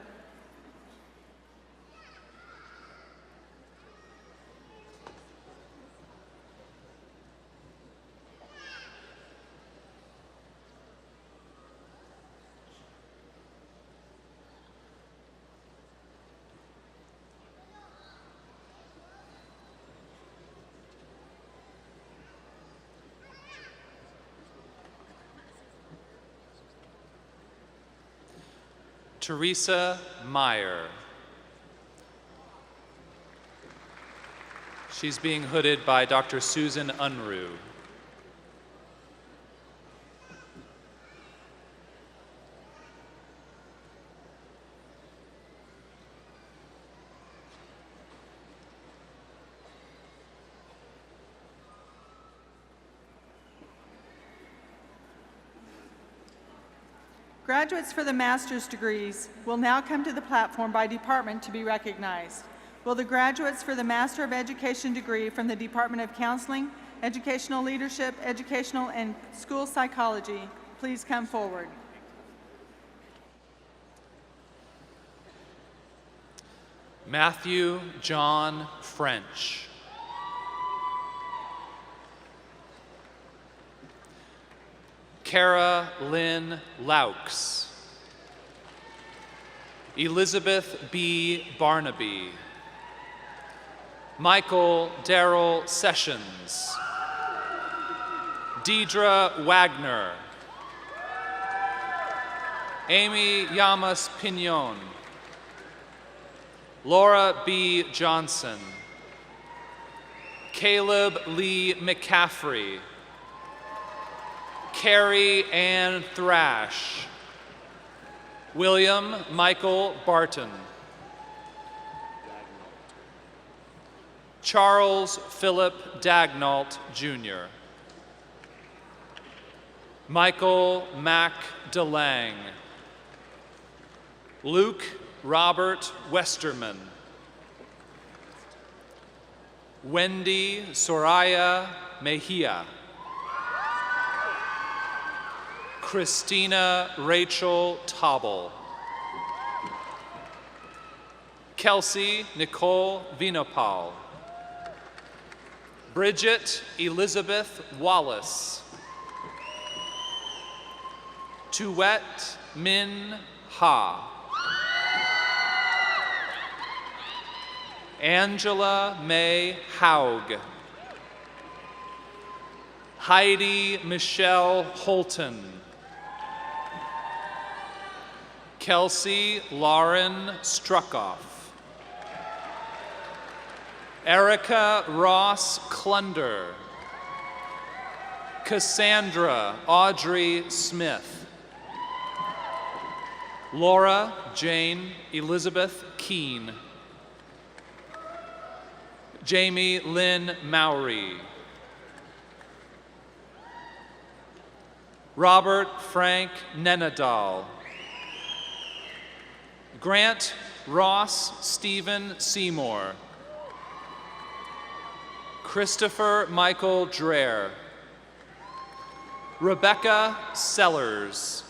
Teresa Meyer. She's being hooded by Dr. Susan Unruh. Graduates for the master's degrees will now come to the platform by department to be recognized. Will the graduates for the Master of Education degree from the Department of Counseling, Educational Leadership, Educational and School Psychology please come forward? Matthew John French. Kara Lynn Laux. Elizabeth B. Barnaby. Michael Darrell Sessions. Deidre Wagner. Amy Llamas Pinon. Laura B. Johnson. Caleb Lee McCaffrey. Carrie Ann Thrash. William Michael Barton. Charles Philip Dagnault, Jr. Michael Mac DeLang. Luke Robert Westerman. Wendy Soraya Mejia. Christina Rachel Tobble. Kelsey Nicole Vinopal. Bridget Elizabeth Wallace. Tuet Min Ha. Angela May Haug. Heidi Michelle Holton. Kelsey Lauren Struckoff. Erica Ross Klunder. Cassandra Audrey Smith. Laura Jane Elizabeth Keene. Jamie Lynn Mowry. Robert Frank Nenadal. Grant Ross Stephen Seymour. Christopher Michael Dreher. Rebecca Sellers.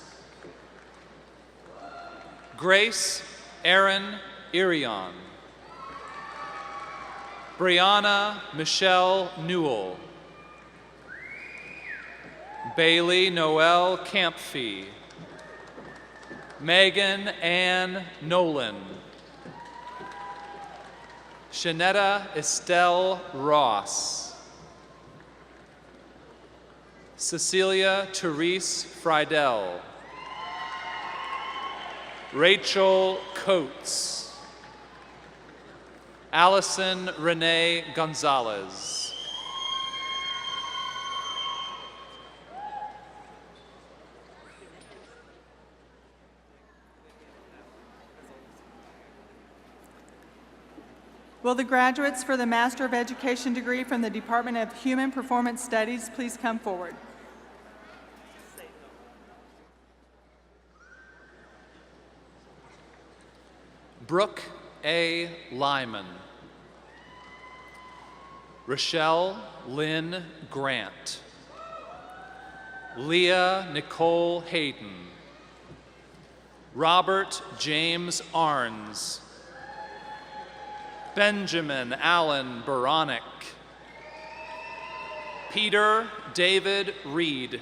Grace Erin Irion. Brianna Michelle Newell. Bailey Noel Campfee. Megan Ann Nolan. Shanetta Estelle Ross. Cecilia Therese Friedel. Rachel Coates. Allison Renee Gonzalez. Will the graduates for the Master of Education degree from the Department of Human Performance Studies please come forward? Brooke A. Lyman. Rochelle Lynn Grant. Leah Nicole Hayden. Robert James Arns. Benjamin Allen Baronic. Peter David Reed.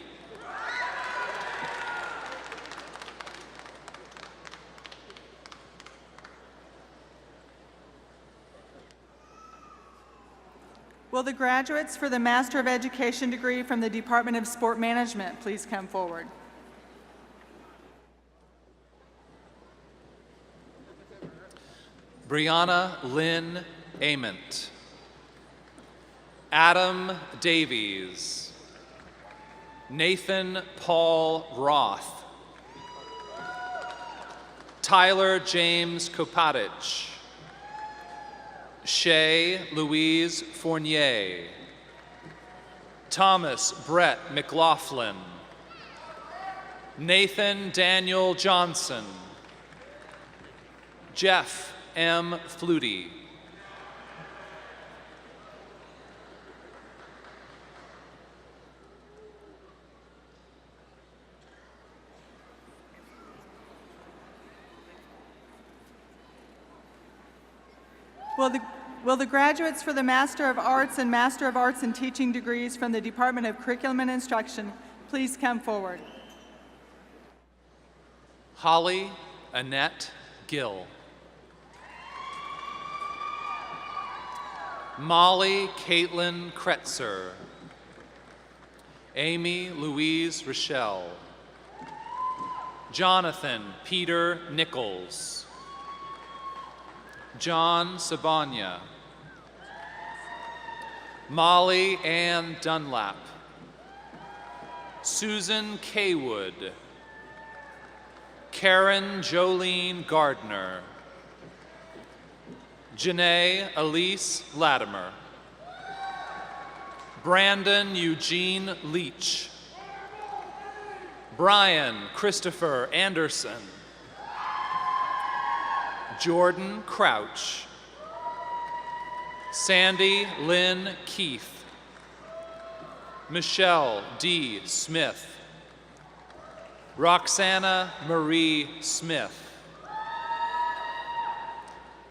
Will the graduates for the Master of Education degree from the Department of Sport Management please come forward? Brianna Lynn Ament. Adam Davies. Nathan Paul Roth. Tyler James Kopatich. Shay Louise Fournier. Thomas Brett McLaughlin. Nathan Daniel Johnson. Jeff M. Flutie. Will the graduates for the Master of Arts and Master of Arts in Teaching degrees from the Department of Curriculum and Instruction please come forward? Holly Annette Gill. Molly Caitlin Kretzer. Amy Louise Rochelle. Jonathan Peter Nichols. John Sabanya. Molly Ann Dunlap. Susan Kaywood. Karen Jolene Gardner. Janae Elise Latimer. Brandon Eugene Leach. Brian Christopher Anderson. Jordan Crouch. Sandy Lynn Keith. Michelle D. Smith. Roxana Marie Smith.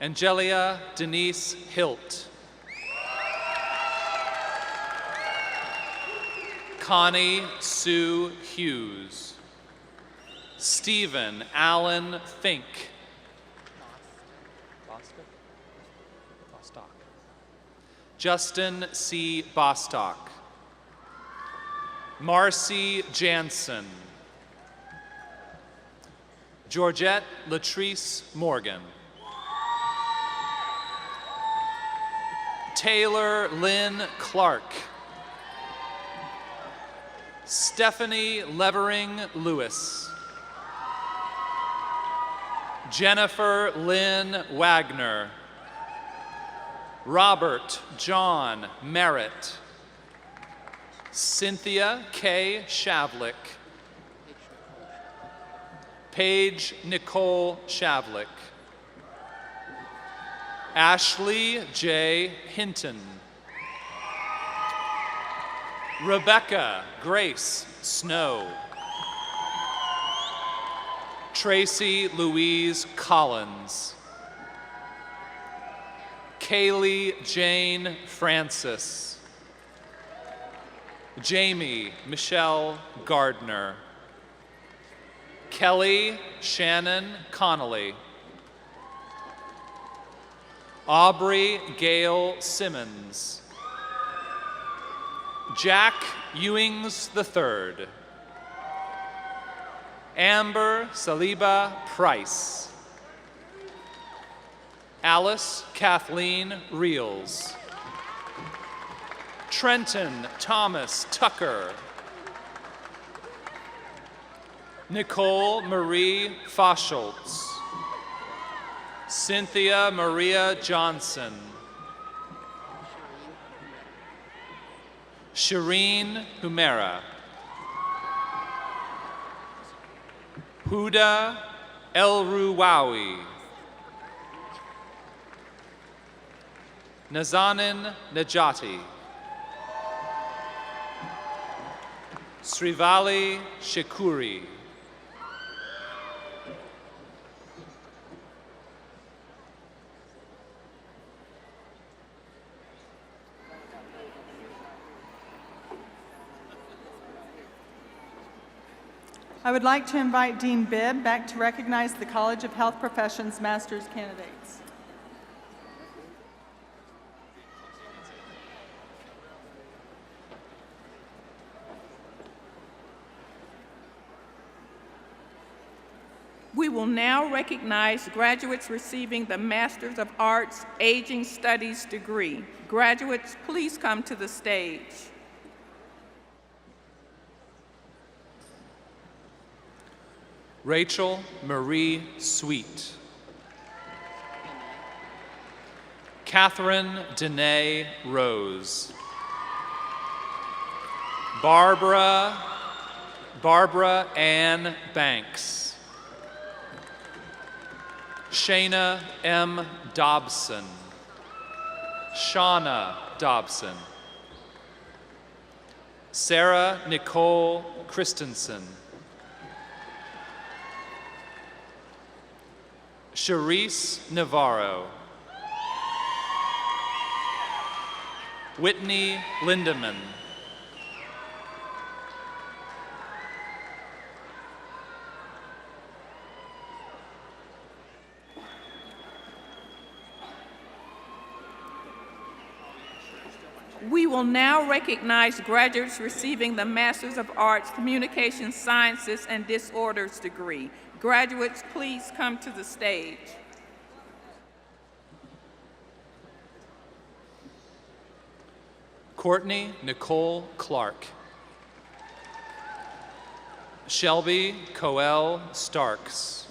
Angelia Denise Hilt. Connie Sue Hughes. Stephen Allen Fink. Justin C. Bostock. Marcy Jansen. Georgette Latrice Morgan. Taylor Lynn Clark. Stephanie Levering Lewis. Jennifer Lynn Wagner. Robert John Merritt. Cynthia K. Shavlik. Paige Nicole Shavlik. Ashley J. Hinton. Rebecca Grace Snow. Tracy Louise Collins. Kaylee Jane Francis. Jamie Michelle Gardner. Kelly Shannon Connolly. Aubrey Gail Simmons. Jack Ewings III. Amber Saliba Price. Alice Kathleen Reels. Trenton Thomas Tucker. Nicole Marie Foschultz. Cynthia Maria Johnson. Shireen Humera. Huda El-Ruwawi. Nazanin Najati. Srivali Shikuri. I would like to invite Dean Bibb back to recognize the College of Health Professions Master's candidates. We will now recognize graduates receiving the Master's of Arts Aging Studies degree. Graduates, please come to the stage. Rachel Marie Sweet. Catherine Danae Rose. Barbara Ann Banks. Shayna M. Dobson. Shauna Dobson. Sarah Nicole Christensen. Charisse Navarro. Whitney Lindemann. We will now recognize graduates receiving the Master's of Arts Communication Sciences and Disorders degree. Graduates, please come to the stage. Courtney Nicole Clark. Shelby Coel Starks.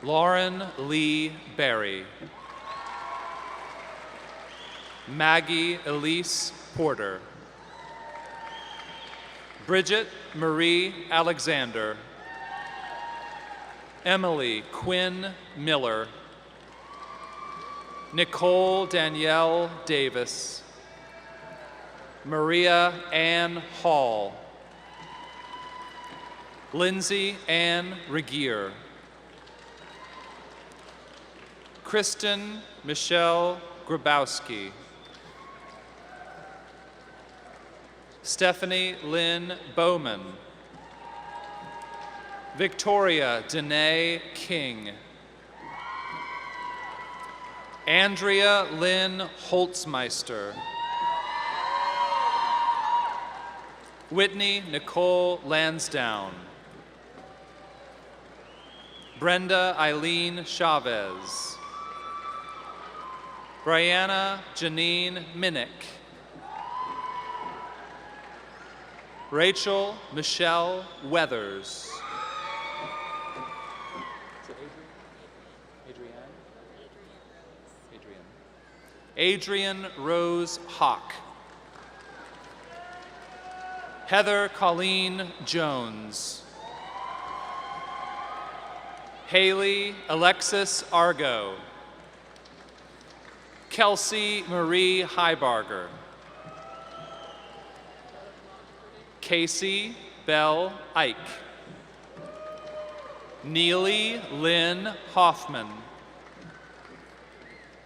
Lauren Lee Berry. Maggie Elise Porter. Bridget Marie Alexander. Emily Quinn Miller, Nicole Danielle Davis, Maria Ann Hall, Lindsay Ann Regier, Kristen Michelle Grabowski, Stephanie Lynn Bowman, Victoria Danae King, Andrea Lynn Holtzmeister, Whitney Nicole Lansdowne, Brenda Eileen Chavez, Brianna Janine Minnick, Rachel Michelle Weathers, Adrian Rose Hawk, Heather Colleen Jones, Haley Alexis Argo, Kelsey Marie Heibarger, Casey Bell Ike, Neely Lynn Hoffman,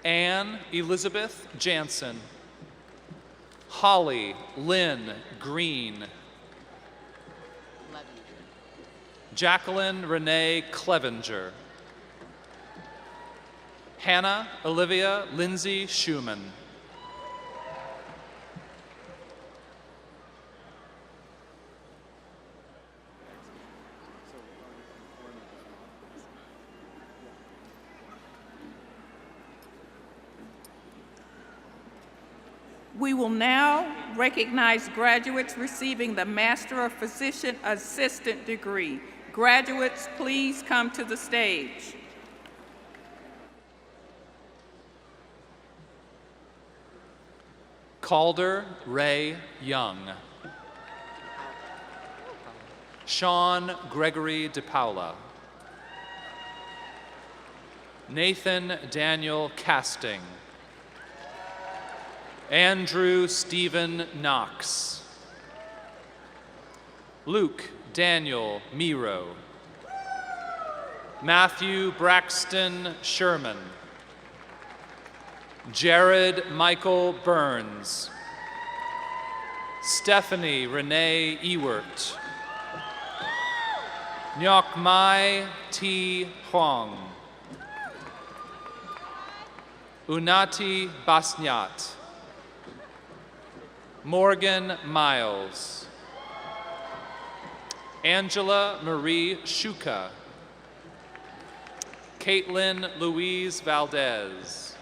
Anne Elizabeth Jansen, Holly Lynn Green, Jacqueline Renee Clevenger, Hannah Olivia Lindsay Schumann, We will now recognize graduates receiving the Master of Physician Assistant degree. Graduates, please come to the stage. Calder Ray Young, Sean Gregory DePaula, Nathan Daniel Casting, Andrew Stephen Knox, Luke Daniel Miro, Matthew Braxton Sherman, Jared Michael Burns, Stephanie Renee Ewert, Nyok Mai T. Huang, Unati Basnyat, Morgan Miles, Angela Marie Shuka, Caitlin Louise Valdez,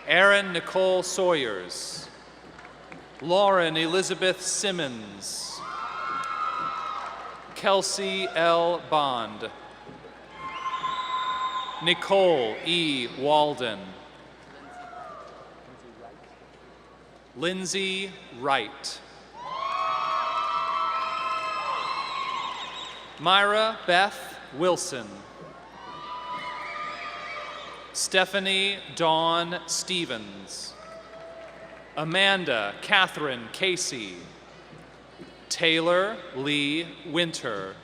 Erin Nicole Sawyers, Lauren Elizabeth Simmons, Kelsey L. Bond, Nicole E. Walden, Lindsay Wright, Myra Beth Wilson, Stephanie Dawn Stevens, Amanda Catherine Casey, Taylor Lee Winter,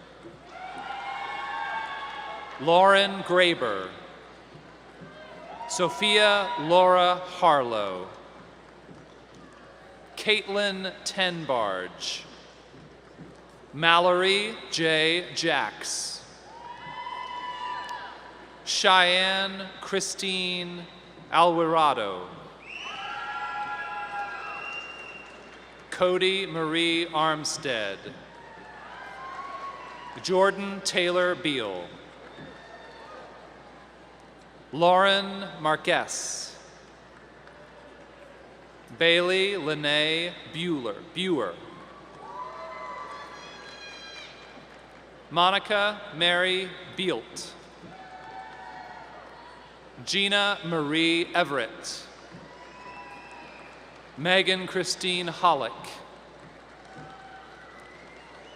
Lauren Graber, Sophia Laura Harlow, Caitlin Tenbarge, Mallory J. Jacks, Cheyenne Christine Alvarado, Cody Marie Armstead, Jordan Taylor Beal, Lauren Marquez, Bailey Lene Buer, Monica Mary Bealt, Gina Marie Everett, Megan Christine Hollick,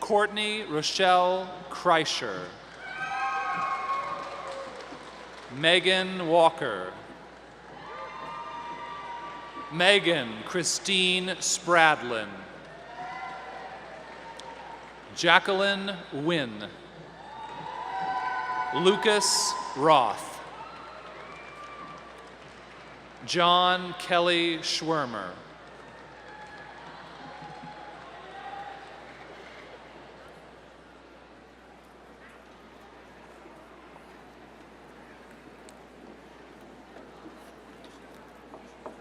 Courtney Rochelle Kreischer. Megan Walker. Megan Christine Spradlin. Jacqueline Wynn. Lucas Roth. John Kelly Schwirmer.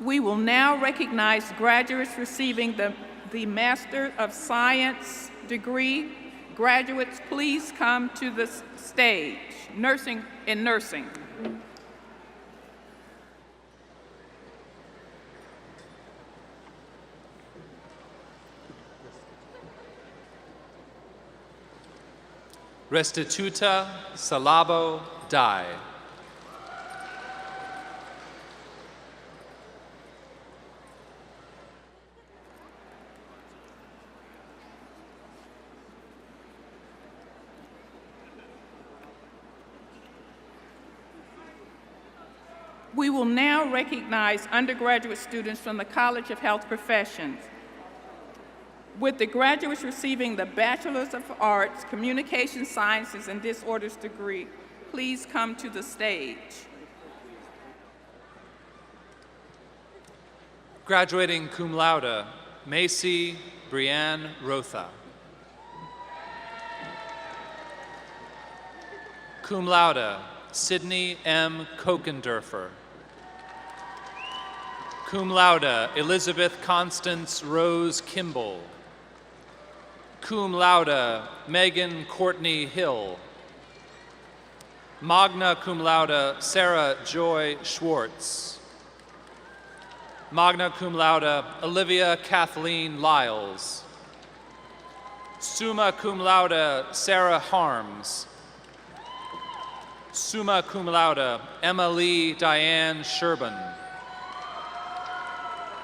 We will now recognize graduates receiving the Master of Science degree. Graduates, please come to the stage. Nursing. Restituta Salabo Dai. We will now recognize undergraduate students from the College of Health Professions. With the graduates receiving the Bachelor's of Arts, Communication Sciences, and Disorders degree, please come to the stage. Graduating cum laude, Macy Brianne Rotha. Cum laude, Sydney M. Kokendorfer. Cum laude, Elizabeth Constance Rose Kimball. Cum laude, Megan Courtney Hill. Magna cum laude, Sarah Joy Schwartz. Magna cum laude, Olivia Kathleen Lyles. Summa cum laude, Sarah Harms. Summa cum laude, Emily Diane Sherban.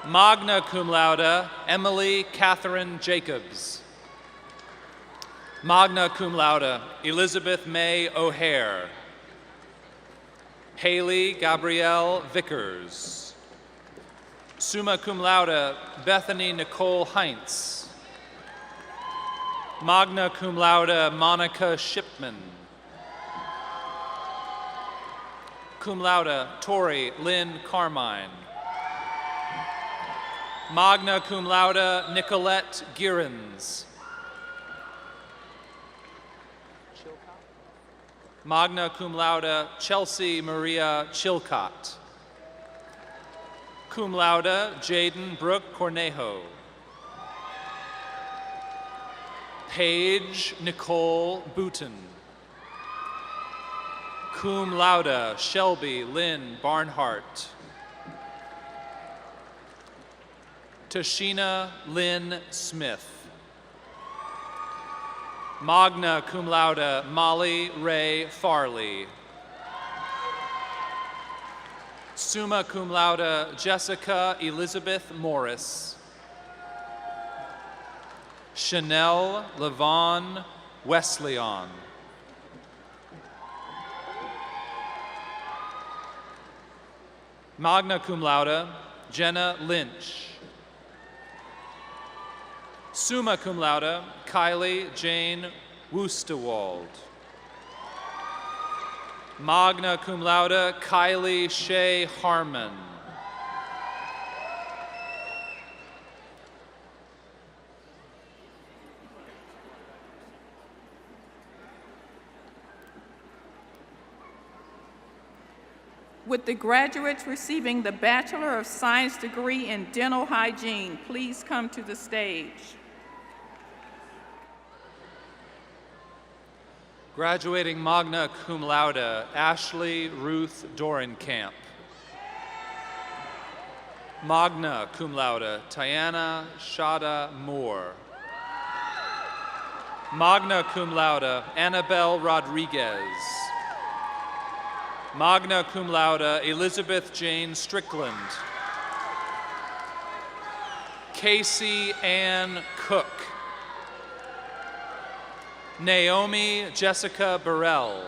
Magna cum laude, Emily Catherine Jacobs. Magna cum laude, Elizabeth May O'Hare. Haley Gabrielle Vickers. Summa cum laude, Bethany Nicole Heinz. Magna cum laude, Monica Shipman. Cum laude, Tori Lynn Carmine. Magna cum laude, Nicolette Girens. Magna cum laude, Chelsea Maria Chilcott. Cum laude, Jaden Brooke Cornejo. Paige Nicole Booton. Cum laude, Shelby Lynn Barnhart. Tashina Lynn Smith. Magna cum laude, Molly Ray Farley. Summa cum laude, Jessica Elizabeth Morris. Chanel Levon Wesleyan. Magna cum laude, Jenna Lynch. Summa cum laude, Kylie Jane Woostewald. Magna cum laude, Kylie Shea Harmon. With the graduates receiving the Bachelor of Science degree in Dental Hygiene, please come to the stage. Graduating magna cum laude, Ashley Ruth Dorenkamp. Magna cum laude, Tiana Shada Moore. Magna cum laude, Annabelle Rodriguez. Magna cum laude, Elizabeth Jane Strickland. Casey Ann Cook. Naomi Jessica Burrell.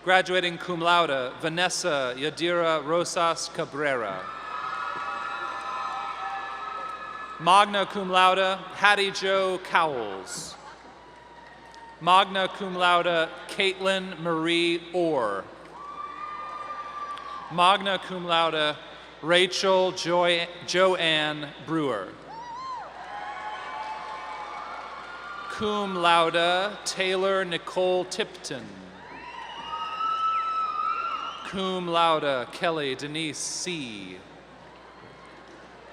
Graduating cum laude, Vanessa Yadira Rosas Cabrera. Magna cum laude, Hattie Jo Cowles. Magna cum laude, Caitlin Marie Orr. Magna cum laude, Rachel Joanne Brewer. Cum laude, Taylor Nicole Tipton. Cum laude, Kelly Denise C.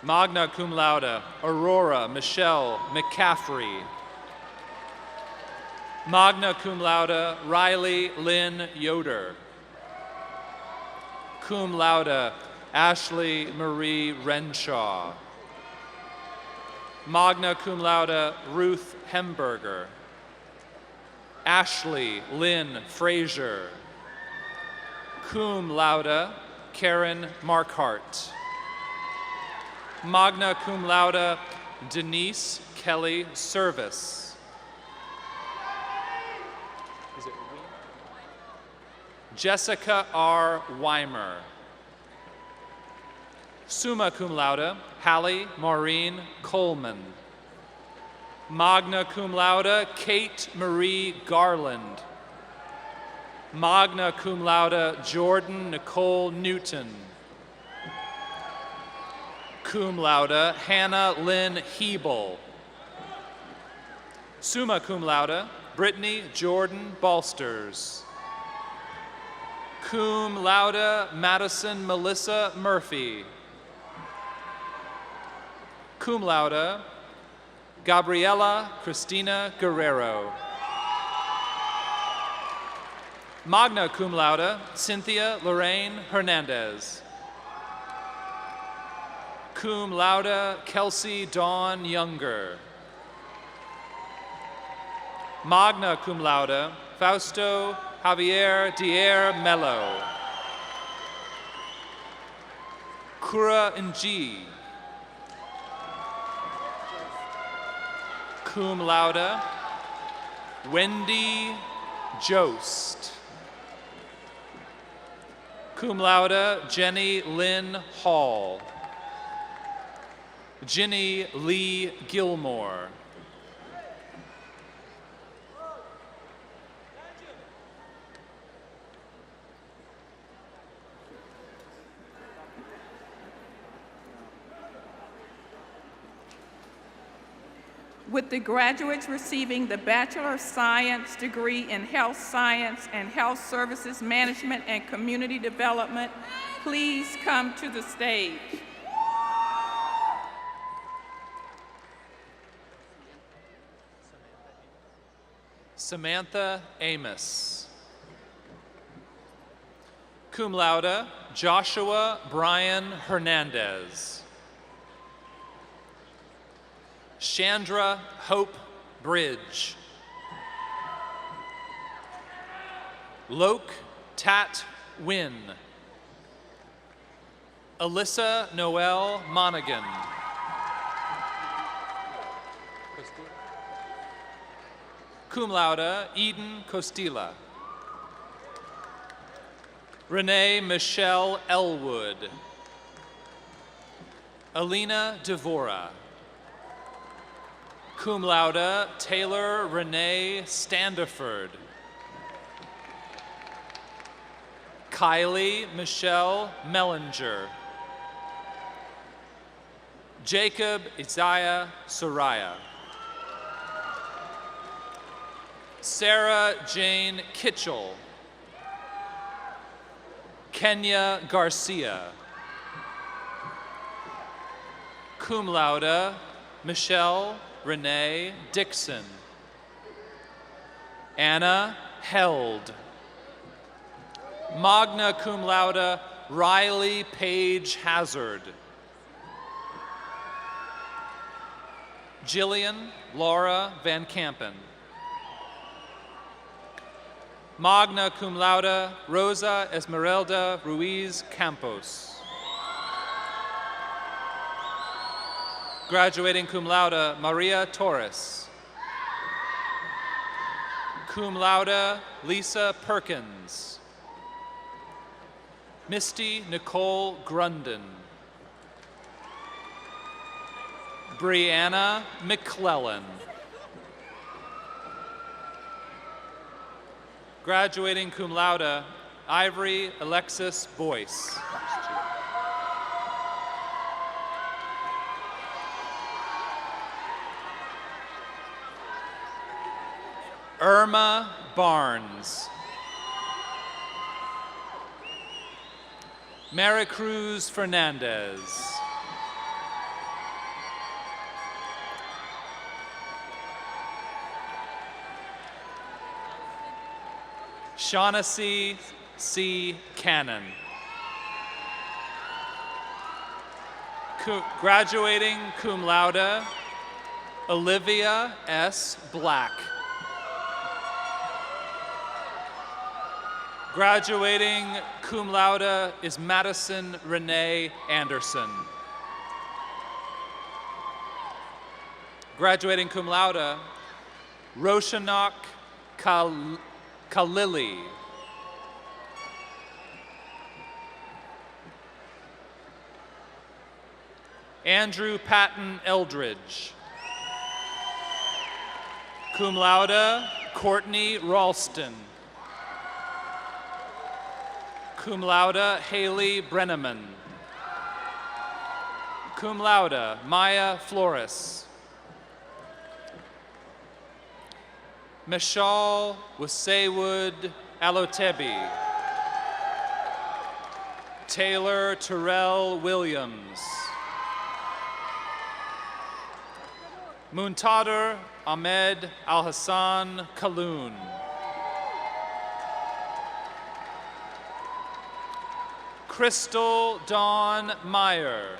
Magna cum laude, Aurora Michelle McCaffrey. Magna cum laude, Riley Lynn Yoder. Cum laude, Ashley Marie Renshaw. Magna cum laude, Ruth Hemberger. Ashley Lynn Frazier. Cum laude, Karen Markhart. Magna cum laude, Denise Kelly Service. Jessica R. Weimer. Summa cum laude, Hallie Maureen Coleman. Magna cum laude, Kate Marie Garland. Magna cum laude, Jordan Nicole Newton. Cum laude, Hannah Lynn Hebel. Summa cum laude, Brittany Jordan Balsters. Cum laude, Madison Melissa Murphy. Cum laude, Gabriela Cristina Guerrero. Magna cum laude, Cynthia Lorraine Hernandez. Cum laude, Kelsey Dawn Younger. Magna cum laude, Fausto Javier Dier Mello. Kura Nji. Cum laude, Wendy Jost. Cum laude, Jenny Lynn Hall. Ginny Lee Gilmore. With the graduates receiving the Bachelor of Science degree in Health Science and Health Services Management and Community Development, please come to the stage. Samantha Amos. Cum laude, Joshua Brian Hernandez. Chandra Hope Bridge. Lok Tat Win. Alyssa Noel Monaghan. Cum laude, Eden Costilla. Renee Michelle Elwood. Alina Devora. Cum laude, Taylor Renee Standiford. Kylie Michelle Mellinger. Jacob Isaiah Soraya. Sarah Jane Kitchell. Kenya Garcia. Cum laude, Michelle Renee Dixon. Anna Held. Magna cum laude, Riley Page Hazard. Jillian Laura Van Campen. Magna cum laude, Rosa Esmeralda Ruiz Campos. Graduating cum laude, Maria Torres. Cum laude, Lisa Perkins. Misty Nicole Grunden. Brianna McClellan. Graduating cum laude, Ivory Alexis Boyce. Irma Barnes. Maricruz Fernandez. Shaughnessy C. Cannon. Graduating cum laude, Olivia S. Black. Graduating cum laude is Madison Renee Anderson. Graduating cum laude, Roshanak Khalili. Andrew Patton Eldridge. Cum laude, Courtney Ralston. Cum laude, Haley Brenneman. Cum laude, Maya Flores. Mishal Waseywood Alotebi. Taylor Terrell Williams. Muntader Ahmed Al-Hassan Kaloun. Crystal Dawn Meyer.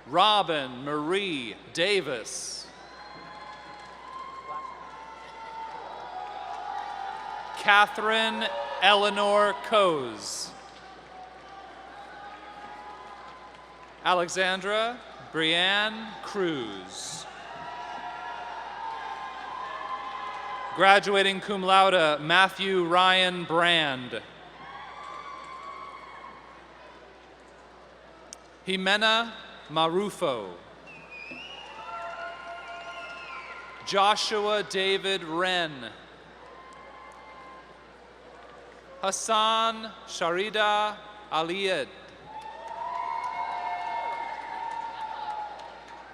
Robin Marie Davis. Catherine Eleanor Coes. Alexandra Brianne Cruz. Graduating cum laude, Matthew Ryan Brand. Jimena Marufo. Joshua David Wren. Hassan Sharida Aliyed.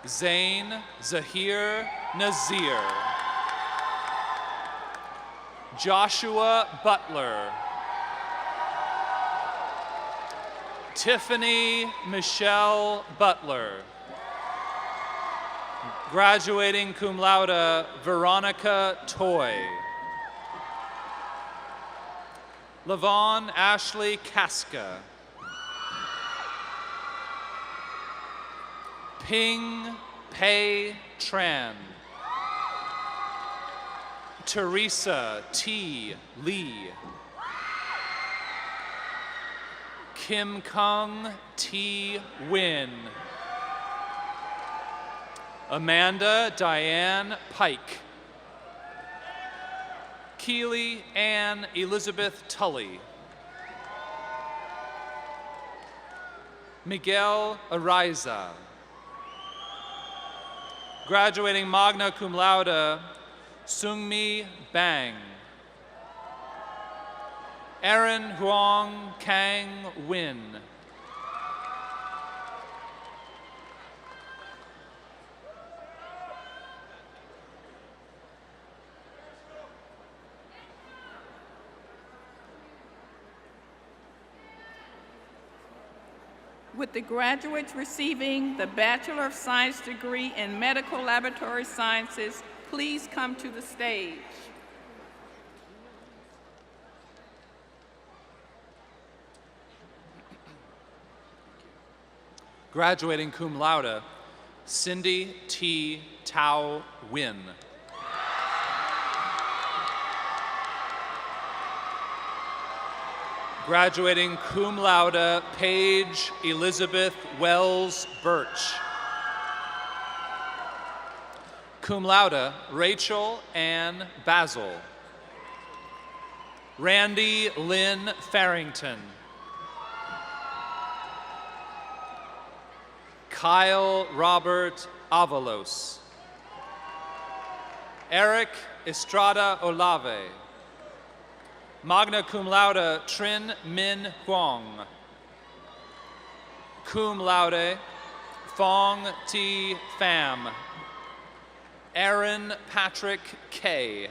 Zain Zahir Nazir. Joshua Butler. Tiffany Michelle Butler. Graduating cum laude, Veronica Toy. Lavon Ashley Casca. Ping Pei Tran. Teresa T. Lee. Kim Kung T. Win. Amanda Diane Pike. Keely Ann Elizabeth Tully. Miguel Ariza. Graduating magna cum laude, Sungmi Bang. Aaron Huang Kang Win. With the graduates receiving the Bachelor of Science degree in Medical Laboratory Sciences, please come to the stage. Graduating cum laude, Cindy T. Tao Win. Graduating cum laude, Paige Elizabeth Wells Birch. Cum laude, Rachel Ann Basil. Randy Lynn Farrington. Kyle Robert Avalos. Eric Estrada Olave. Magna cum laude, Trin Min Huang. Cum laude, Fong T. Pham. Aaron Patrick K.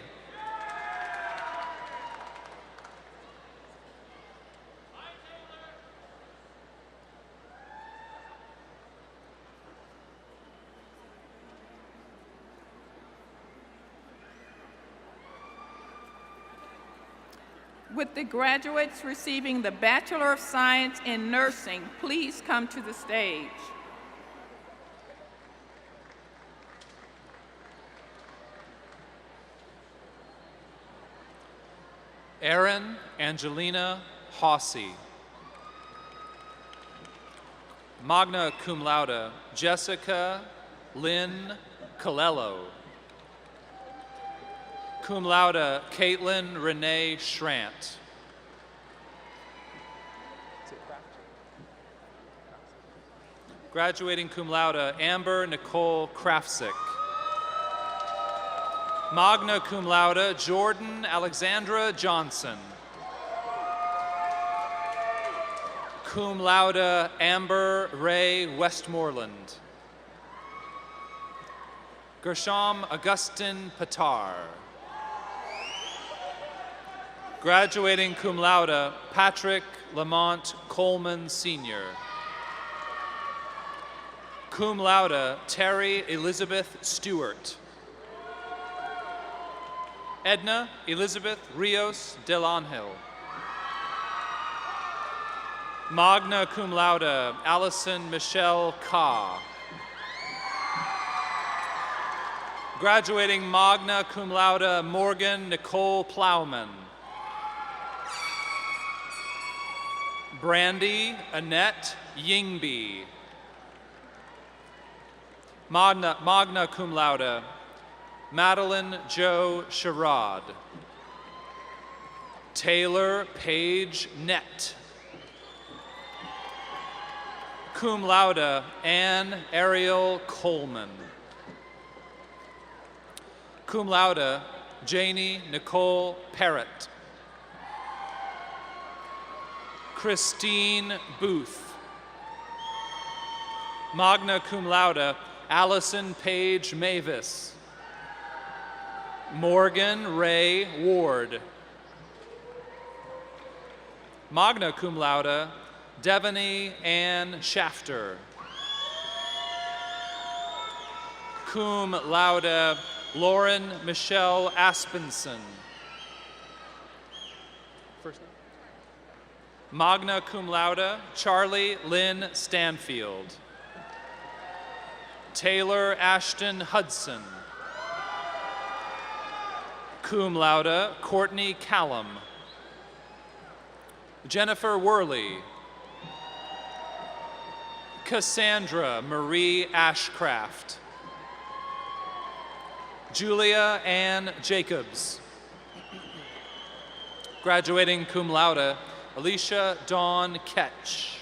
With the graduates receiving the Bachelor of Science in Nursing, please come to the stage. Erin Angelina Hossie. Magna cum laude, Jessica Lynn Colello. Cum laude, Caitlin Renee Schrant. Graduating cum laude, Amber Nicole Krafsick. Magna cum laude, Jordan Alexandra Johnson. Cum laude, Amber Ray Westmoreland. Gershom Augustin Patar. Graduating cum laude, Patrick Lamont Coleman Sr. Cum laude, Terry Elizabeth Stewart. Edna Elizabeth Rios Del Angel. Magna cum laude, Allison Michelle Ka. Graduating magna cum laude, Morgan Nicole Plowman. Brandy Annette Yingby. Magna cum laude, Madeline Jo Sherrod. Taylor Paige Nett. Cum laude, Anne Ariel Coleman. Cum laude, Janie Nicole Parrott. Christine Booth. Magna cum laude, Allison Page Mavis. Morgan Ray Ward. Magna cum laude, Devaney Ann Shafter. Cum laude, Lauren Michelle Aspenson. First name. Magna cum laude, Charlie Lynn Stanfield. Taylor Ashton Hudson. Cum laude, Courtney Callum. Jennifer Worley. Cassandra Marie Ashcraft. Julia Ann Jacobs. Graduating cum laude, Alicia Dawn Ketch.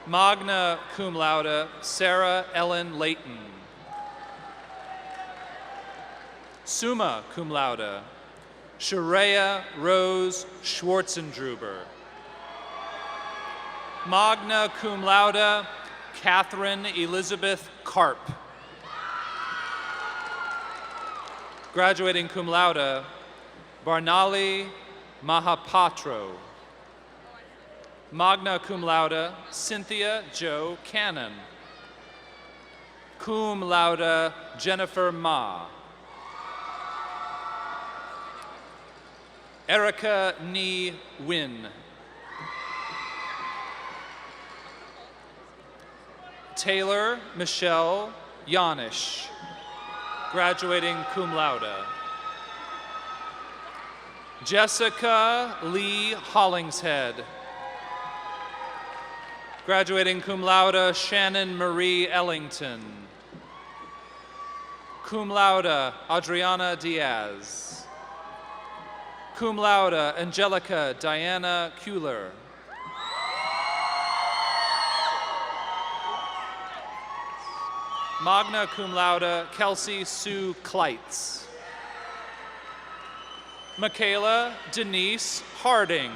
Magna cum laude, Sarah Ellen Layton. Summa cum laude, Sharia Rose Schwarzendruber. Magna cum laude, Catherine Elizabeth Karp. Graduating cum laude, Barnali Mahapatro. Magna cum laude, Cynthia Jo Cannon. Cum laude, Jennifer Ma. Erica Nee Wynn. Taylor Michelle Yanish. Graduating cum laude. Jessica Lee Hollingshead. Graduating cum laude, Shannon Marie Ellington. Cum laude, Adriana Diaz. Cum laude, Angelica Diana Kuehler. Magna cum laude, Kelsey Sue Kleitz. Michaela Denise Harding.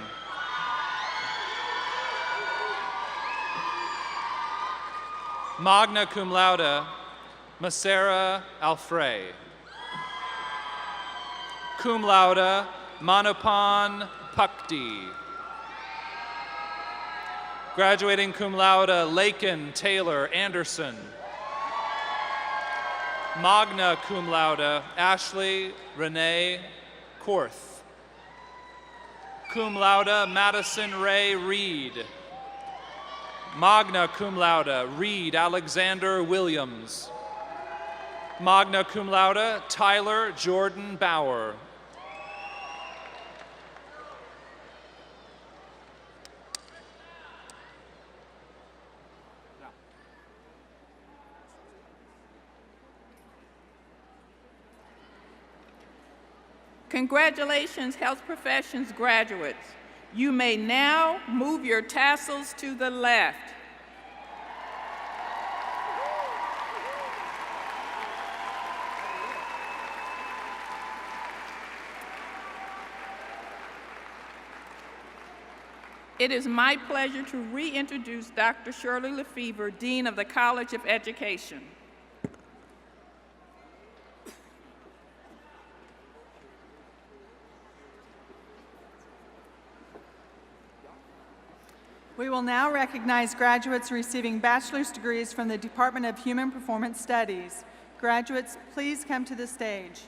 Magna cum laude, Masera Alfrey. Cum laude, Manopan Pakdi. Graduating cum laude, Laken Taylor Anderson. Magna cum laude, Ashley Renee Korth. Cum laude, Madison Ray Reed. Magna cum laude, Reed Alexander Williams. Magna cum laude, Tyler Jordan Bauer. Congratulations, health professions graduates. You may now move your tassels to the left. It is my pleasure to reintroduce Dr. Shirley Lefevre, Dean of the College of Education. We will now recognize graduates receiving bachelor's degrees from the Department of Human Performance Studies. Graduates, please come to the stage.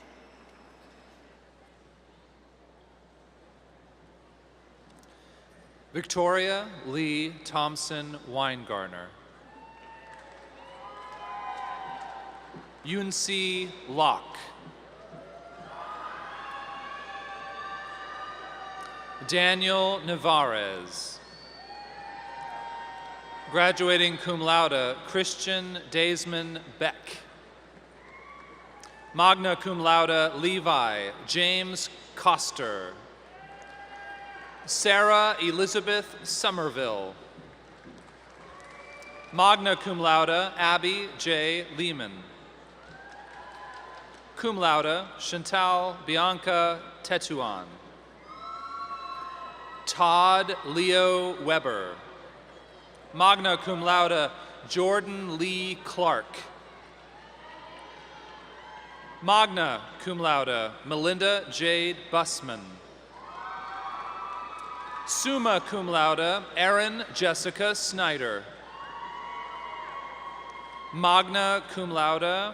Victoria Lee Thompson Weingarner. Yunsi Locke. Daniel Navarez. Graduating cum laude, Christian Daisman Beck. Magna cum laude, Levi James Coster. Sarah Elizabeth Somerville. Magna cum laude, Abby J. Lehman. Cum laude, Chantal Bianca Tetuan. Todd Leo Weber. Magna cum laude, Jordan Lee Clark. Magna cum laude, Melinda Jade Bussman. Summa cum laude, Erin Jessica Snyder. Magna cum laude,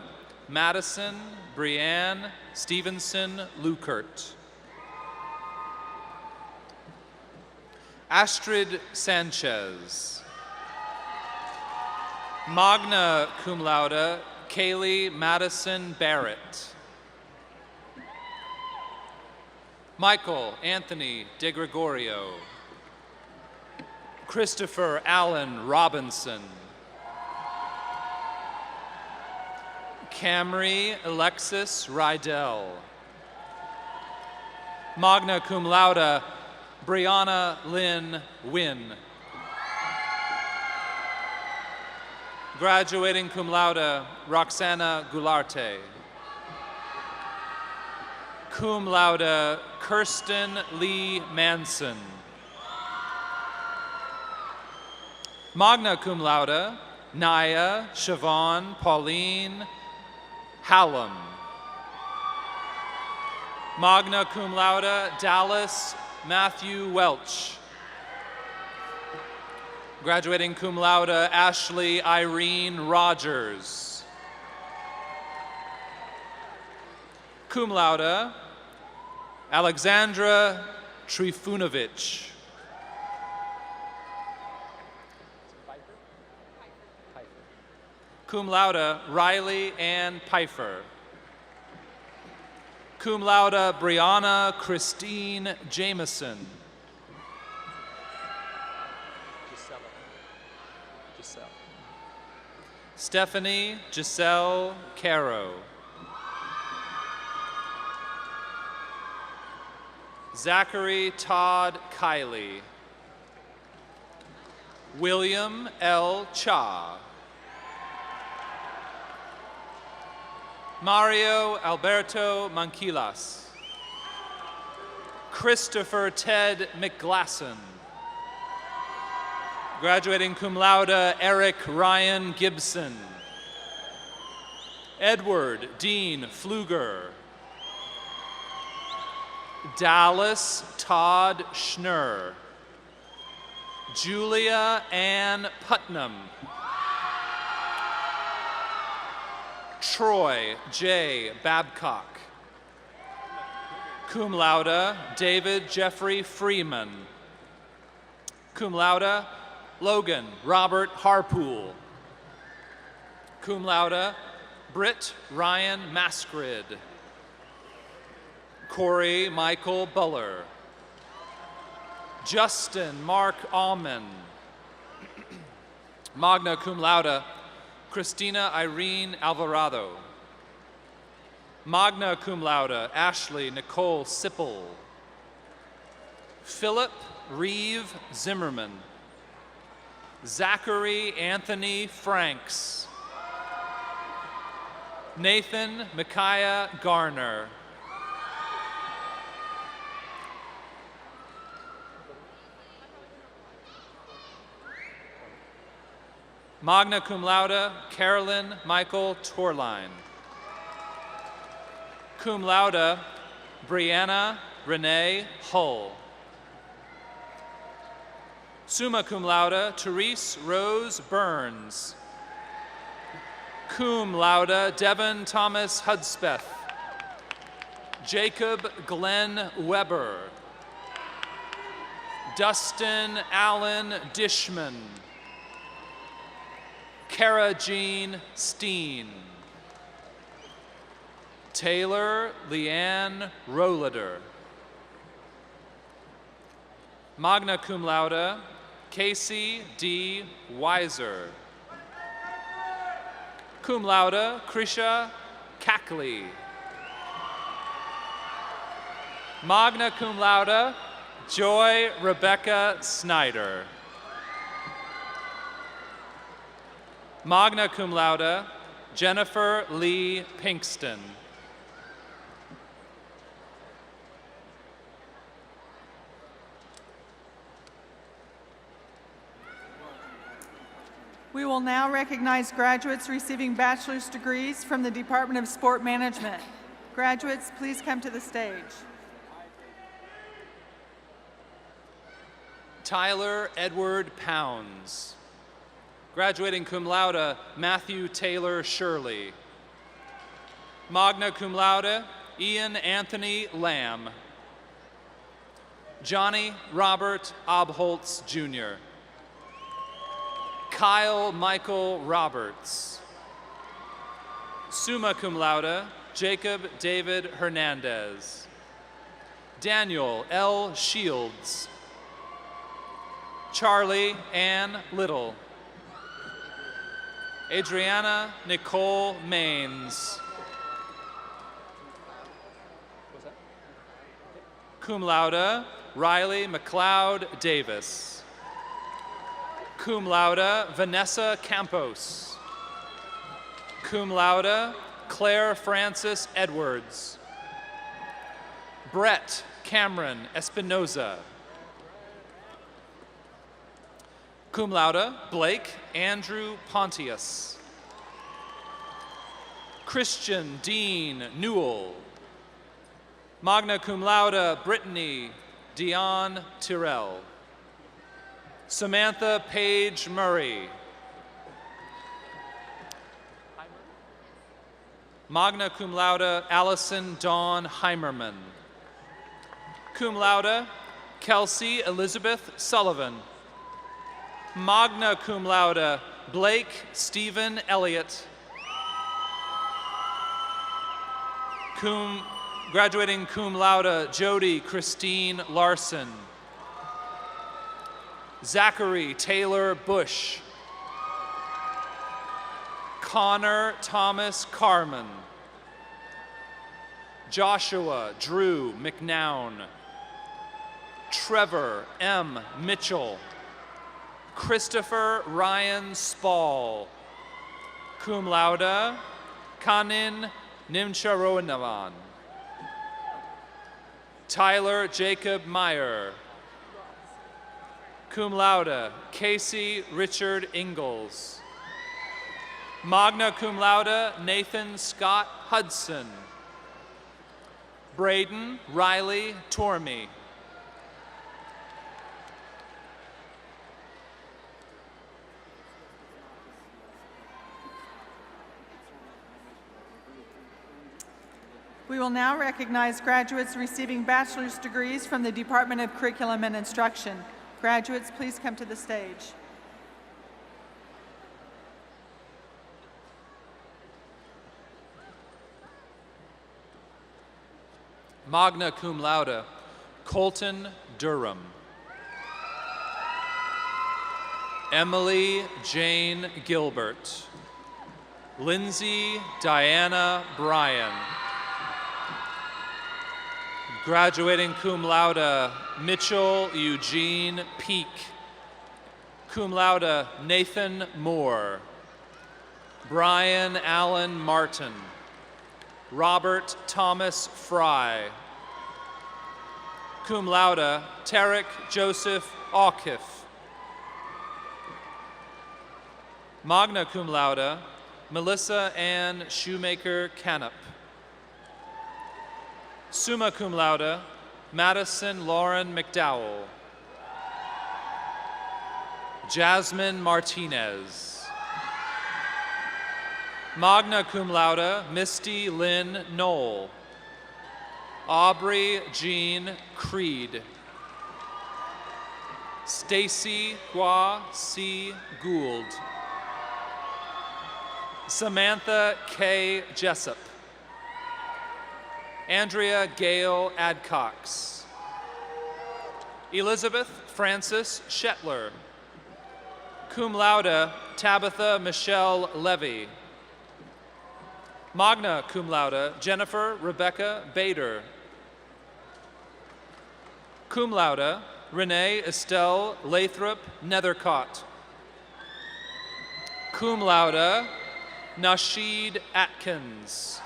Madison Brianne Stevenson Lukert. Astrid Sanchez. Magna cum laude, Kaylee Madison Barrett. Michael Anthony De Gregorio. Christopher Allen Robinson. Camry Alexis Rydell. Magna cum laude, Brianna Lynn Wynn. Graduating cum laude, Roxana Goularte. Cum laude, Kirsten Lee Manson. Magna cum laude, Naya Siobhan Pauline Hallam. Magna cum laude, Dallas Matthew Welch. Graduating cum laude, Ashley Irene Rogers. Cum laude, Alexandra Trifunovic. Cum laude, Riley Ann Pfeiffer. Cum laude, Brianna Christine Jameson. Stephanie Giselle Caro. Zachary Todd Kiley. William L. Cha. Mario Alberto Manquilas. Christopher Ted McGlasson. Graduating cum laude, Eric Ryan Gibson. Edward Dean Pfluger. Dallas Todd Schnurr. Julia Ann Putnam. Troy J. Babcock. Cum laude, David Jeffrey Freeman. Cum laude, Logan Robert Harpool. Cum laude, Britt Ryan Masqurid. Corey Michael Buller. Justin Mark Allman. Magna cum laude, Christina Irene Alvarado. Magna cum laude, Ashley Nicole Sipple. Philip Reeve Zimmerman. Zachary Anthony Franks. Nathan Micaiah Garner. Magna cum laude, Carolyn Michael Torline. Cum laude, Brianna Renee Hull. Summa cum laude, Therese Rose Burns. Cum laude, Devin Thomas Hudspeth. Jacob Glenn Weber. Dustin Allen Dishman. Kara Jean Steen. Taylor Leanne Rohleder. Magna cum laude, Casey D. Weiser. Cum laude, Krisha Cackley. Magna cum laude, Joy Rebecca Snyder. Magna cum laude, Jennifer Lee Pinkston. We will now recognize graduates receiving bachelor's degrees from the Department of Sport Management. Graduates, please come to the stage. Tyler Edward Pounds. Graduating cum laude, Matthew Taylor Shirley. Magna cum laude, Ian Anthony Lamb. Johnny Robert Obholtz, Jr. Kyle Michael Roberts. Summa cum laude, Jacob David Hernandez. Daniel L. Shields. Charlie Ann Little. Adriana Nicole Maines. Cum laude, Riley McLeod Davis. Cum laude, Vanessa Campos. Cum laude, Claire Francis Edwards. Brett Cameron Espinoza. Cum laude, Blake Andrew Pontius. Christian Dean Newell. Magna cum laude, Brittany Dion Tyrrell. Samantha Page Murray. Magna cum laude, Allison Dawn Heimerman. Cum laude, Kelsey Elizabeth Sullivan. Magna cum laude, Blake Stephen Elliott. Graduating cum laude, Jody Christine Larson. Zachary Taylor Bush. Connor Thomas Carman. Joshua Drew McNown. Trevor M. Mitchell. Christopher Ryan Spall. Cum laude, Kanin Nimcharonavan. Tyler Jacob Meyer. Cum laude, Casey Richard Ingalls. Magna cum laude, Nathan Scott Hudson. Braden Riley Tormey. We will now recognize graduates receiving bachelor's degrees from the Department of Curriculum and Instruction. Graduates, please come to the stage. Magna cum laude, Colton Durham. Emily Jane Gilbert. Lindsay Diana Bryan. Graduating cum laude, Mitchell Eugene Peak. Cum laude, Nathan Moore. Brian Allen Martin. Robert Thomas Fry. Cum laude, Tarek Joseph Aukiff. Magna cum laude, Melissa Ann Shoemaker Canup. Summa cum laude, Madison Lauren McDowell. Jasmine Martinez. Magna cum laude, Misty Lynn Knoll. Aubrey Jean Creed. Stacy Hua C. Gould. Samantha K. Jessup. Andrea Gail Adcox. Elizabeth Frances Shetler. Cum laude, Tabitha Michelle Levy. Magna cum laude, Jennifer Rebecca Bader. Cum laude, Renee Estelle Lathrop Nethercott. Cum laude, Nasheed Atkins.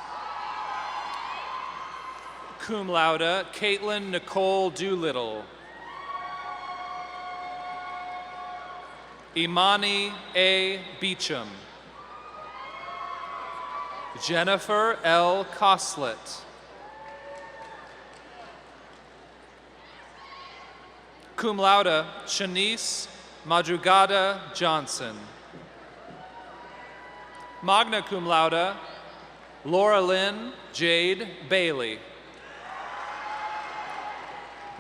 Cum laude, Caitlin Nicole Doolittle. Imani A. Beecham. Jennifer L. Coslet. Cum laude, Shanice Madrugada Johnson. Magna cum laude, Laura Lynn Jade Bailey.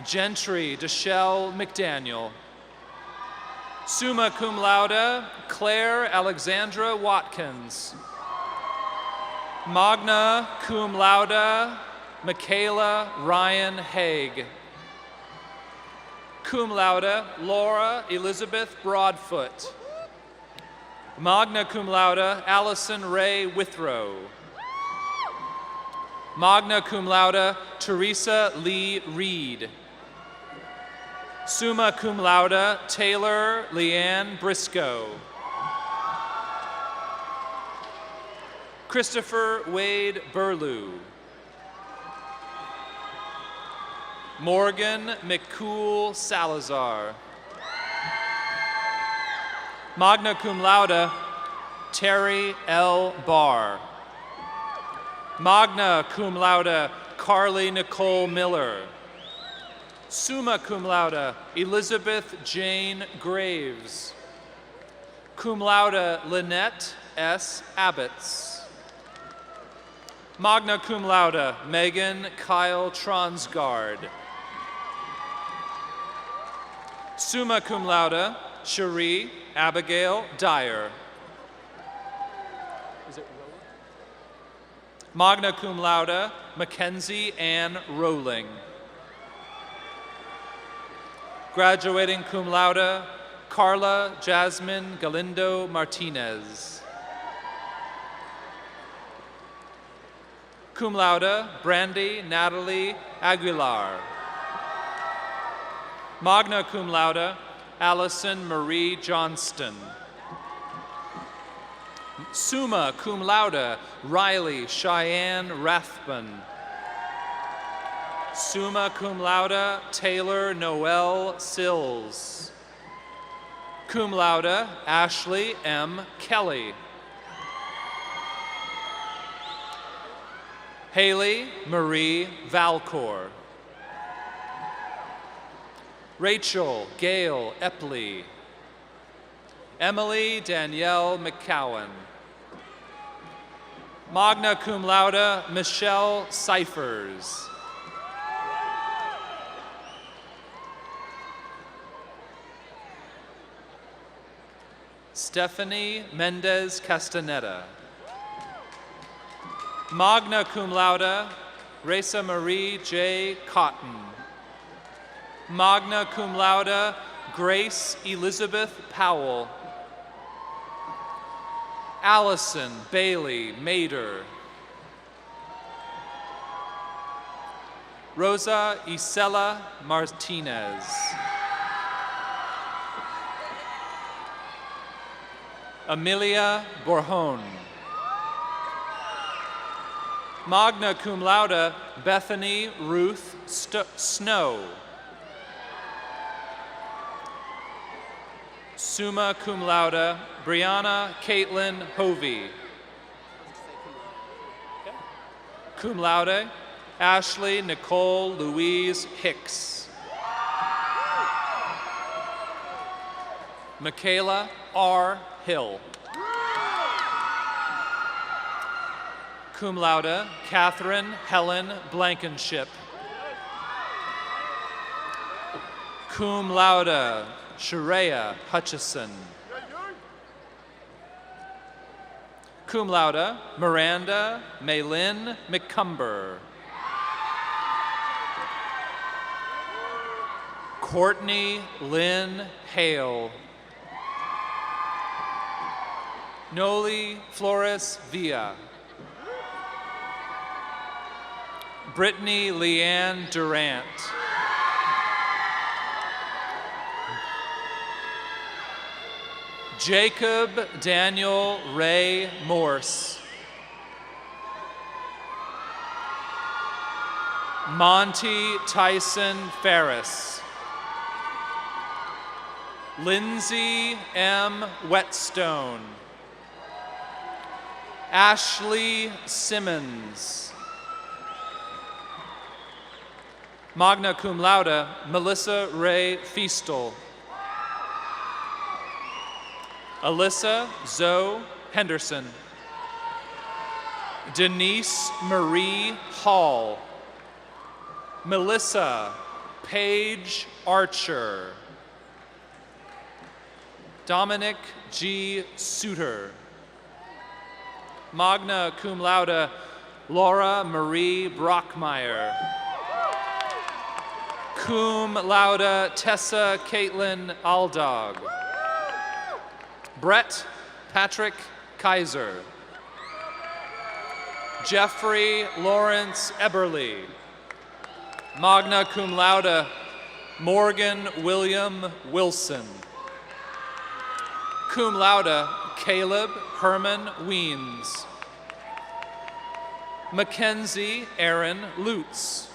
Gentry Deshelle McDaniel. Summa cum laude, Claire Alexandra Watkins. Magna cum laude, Michaela Ryan Haig. Cum laude, Laura Elizabeth Broadfoot. Magna cum laude, Allison Ray Withrow. Magna cum laude, Teresa Lee Reed. Summa cum laude, Taylor Leanne Briscoe. Christopher Wade Burlew. Morgan McCool Salazar. Magna cum laude, Terry L. Barr. Magna cum laude, Carly Nicole Miller. Summa cum laude, Elizabeth Jane Graves. Cum laude, Lynette S. Abbots. Magna cum laude, Megan Kyle Tronsgard. Summa cum laude, Cherie Abigail Dyer. Magna cum laude, Mackenzie Ann Rowling. Graduating cum laude, Carla Jasmine Galindo Martinez. Cum laude, Brandy Natalie Aguilar. Magna cum laude, Allison Marie Johnston. Summa cum laude, Riley Cheyenne Rathbun. Summa cum laude, Taylor Noel Sills. Cum laude, Ashley M. Kelly. Haley Marie Valcor. Rachel Gail Epley. Emily Danielle McCowan. Magna cum laude, Michelle Cyphers. Stephanie Mendez Castaneda. Magna cum laude, Reza Marie J. Cotton. Magna cum laude, Grace Elizabeth Powell. Allison Bailey Mader. Rosa Isela Martinez. Amelia Borjon. Magna cum laude, Bethany Ruth Snow. Summa cum laude, Brianna Caitlin Hovey. Cum laude, Ashley Nicole Louise Hicks. Michaela R. Hill. Cum laude, Catherine Helen Blankenship. Cum laude, Sharia Hutchison. Cum laude, Miranda Maylin McCumber. Courtney Lynn Hale. Noli Flores Villa. Brittany Leanne Durant. Jacob Daniel Ray Morse. Monty Tyson Ferris. Lindsay M. Whetstone. Ashley Simmons. Magna cum laude, Melissa Ray Feastel. Alyssa Zoe Henderson. Denise Marie Hall. Melissa Paige Archer. Dominic G. Suter. Magna cum laude, Laura Marie Brockmeyer. Cum laude, Tessa Caitlin Aldog. Brett Patrick Kaiser. Jeffrey Lawrence Eberly. Magna cum laude, Morgan William Wilson. Cum laude, Caleb Herman Weens. Mackenzie Aaron Lutz.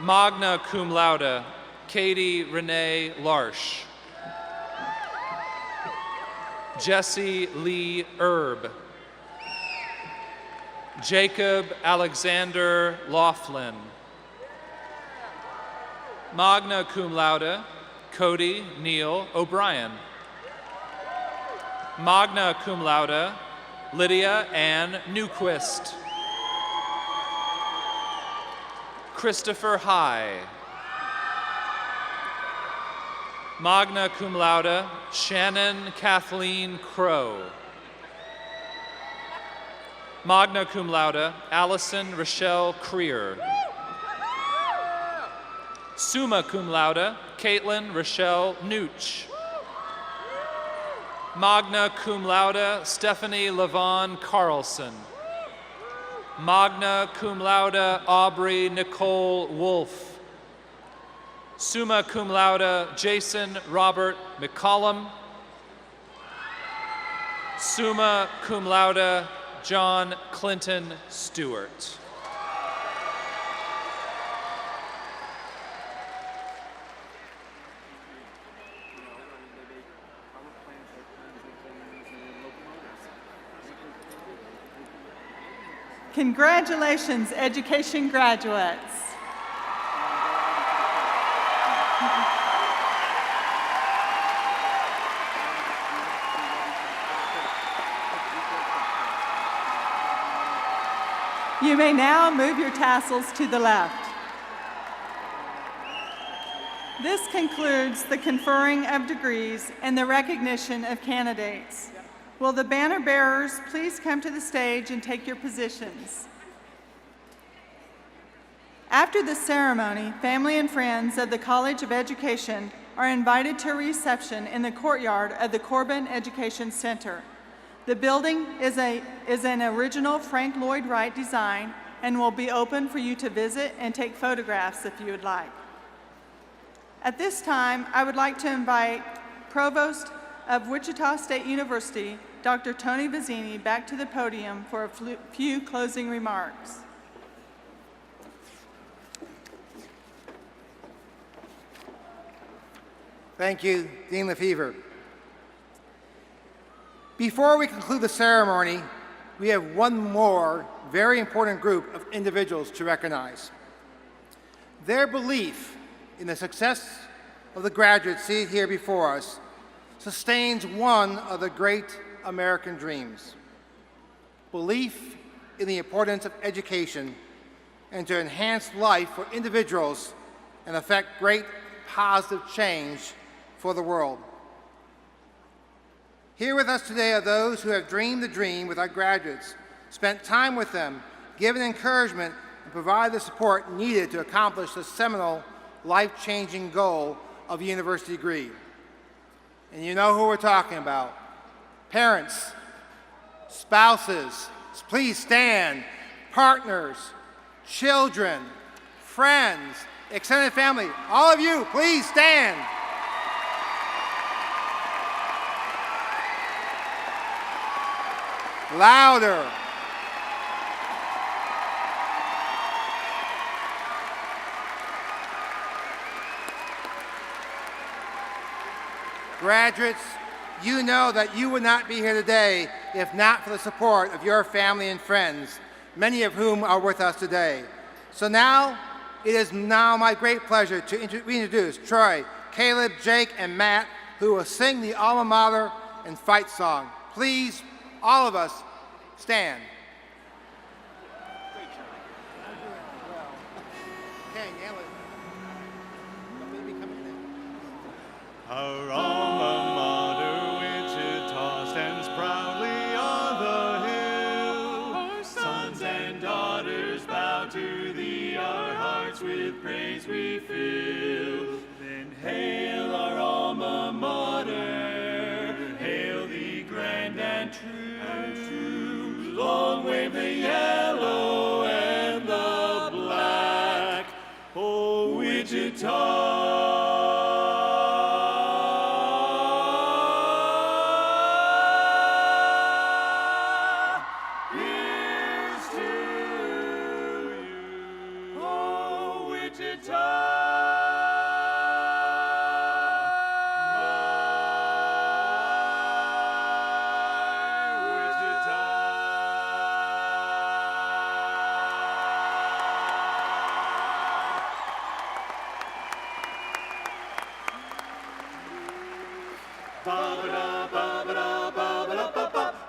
Magna cum laude, Katie Renee Larsh. Jesse Lee Erb. Jacob Alexander Laughlin. Magna cum laude, Cody Neil O'Brien. Magna cum laude, Lydia Ann Newquist. Christopher High. Magna cum laude, Shannon Kathleen Crow. Magna cum laude, Allison Rochelle Creer. Summa cum laude, Caitlin Rochelle Nooch. Magna cum laude, Stephanie Lavon Carlson. Magna cum laude, Aubrey Nicole Wolf. Summa cum laude, Jason Robert McCollum. Summa cum laude, John Clinton Stewart. Congratulations, education graduates. You may now move your tassels to the left. This concludes the conferring of degrees and the recognition of candidates. Will the banner bearers please come to the stage and take your positions? After the ceremony, family and friends of the College of Education are invited to a reception in the courtyard of the Corbin Education Center. The building is an original Frank Lloyd Wright design and will be open for you to visit and take photographs if you would like. At this time, I would like to invite Provost of Wichita State University, Dr. Tony Vizzini, back to the podium for a few closing remarks. Thank you, Dean Lefevre. Before we conclude the ceremony, we have one more very important group of individuals to recognize. Their belief in the success of the graduates seated here before us sustains one of the great American dreams: belief in the importance of education and to enhance life for individuals and affect great positive change for the world. Here with us today are those who have dreamed the dream with our graduates, spent time with them, given encouragement, and provided the support needed to accomplish the seminal, life-changing goal of a university degree. And you know who we're talking about. Parents, spouses, please stand, partners, children, friends, extended family, all of you, please stand. Louder. Graduates, you know that you would not be here today if not for the support of your family and friends, many of whom are with us today. So now, it is now my great pleasure to reintroduce Troy, Caleb, Jake, and Matt, who will sing the alma mater and fight song. Please, all of us, stand. Our alma mater, Wichita, stands proudly on the hill. Our sons and daughters bow to thee, our hearts with praise we fill. Then hail our alma mater, hail thee grand and true. Long wave the yellow and the black, oh Wichita.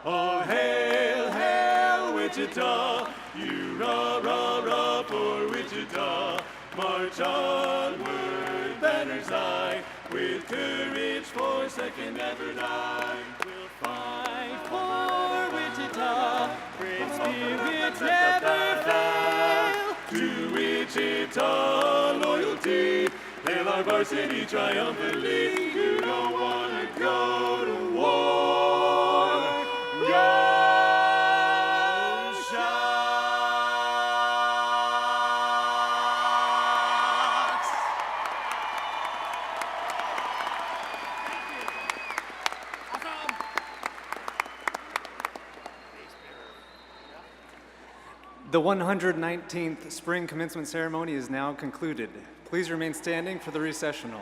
Oh, hail, hail, Wichita, you rah, for Wichita. March onward, banners high, with courage for second effort high. We'll fight for Wichita, brave spirits never fail. To Wichita, loyalty, hail our varsity triumphantly. You don't want to go to war. Go! The 119th Spring Commencement Ceremony is now concluded. Please remain standing for the recessional.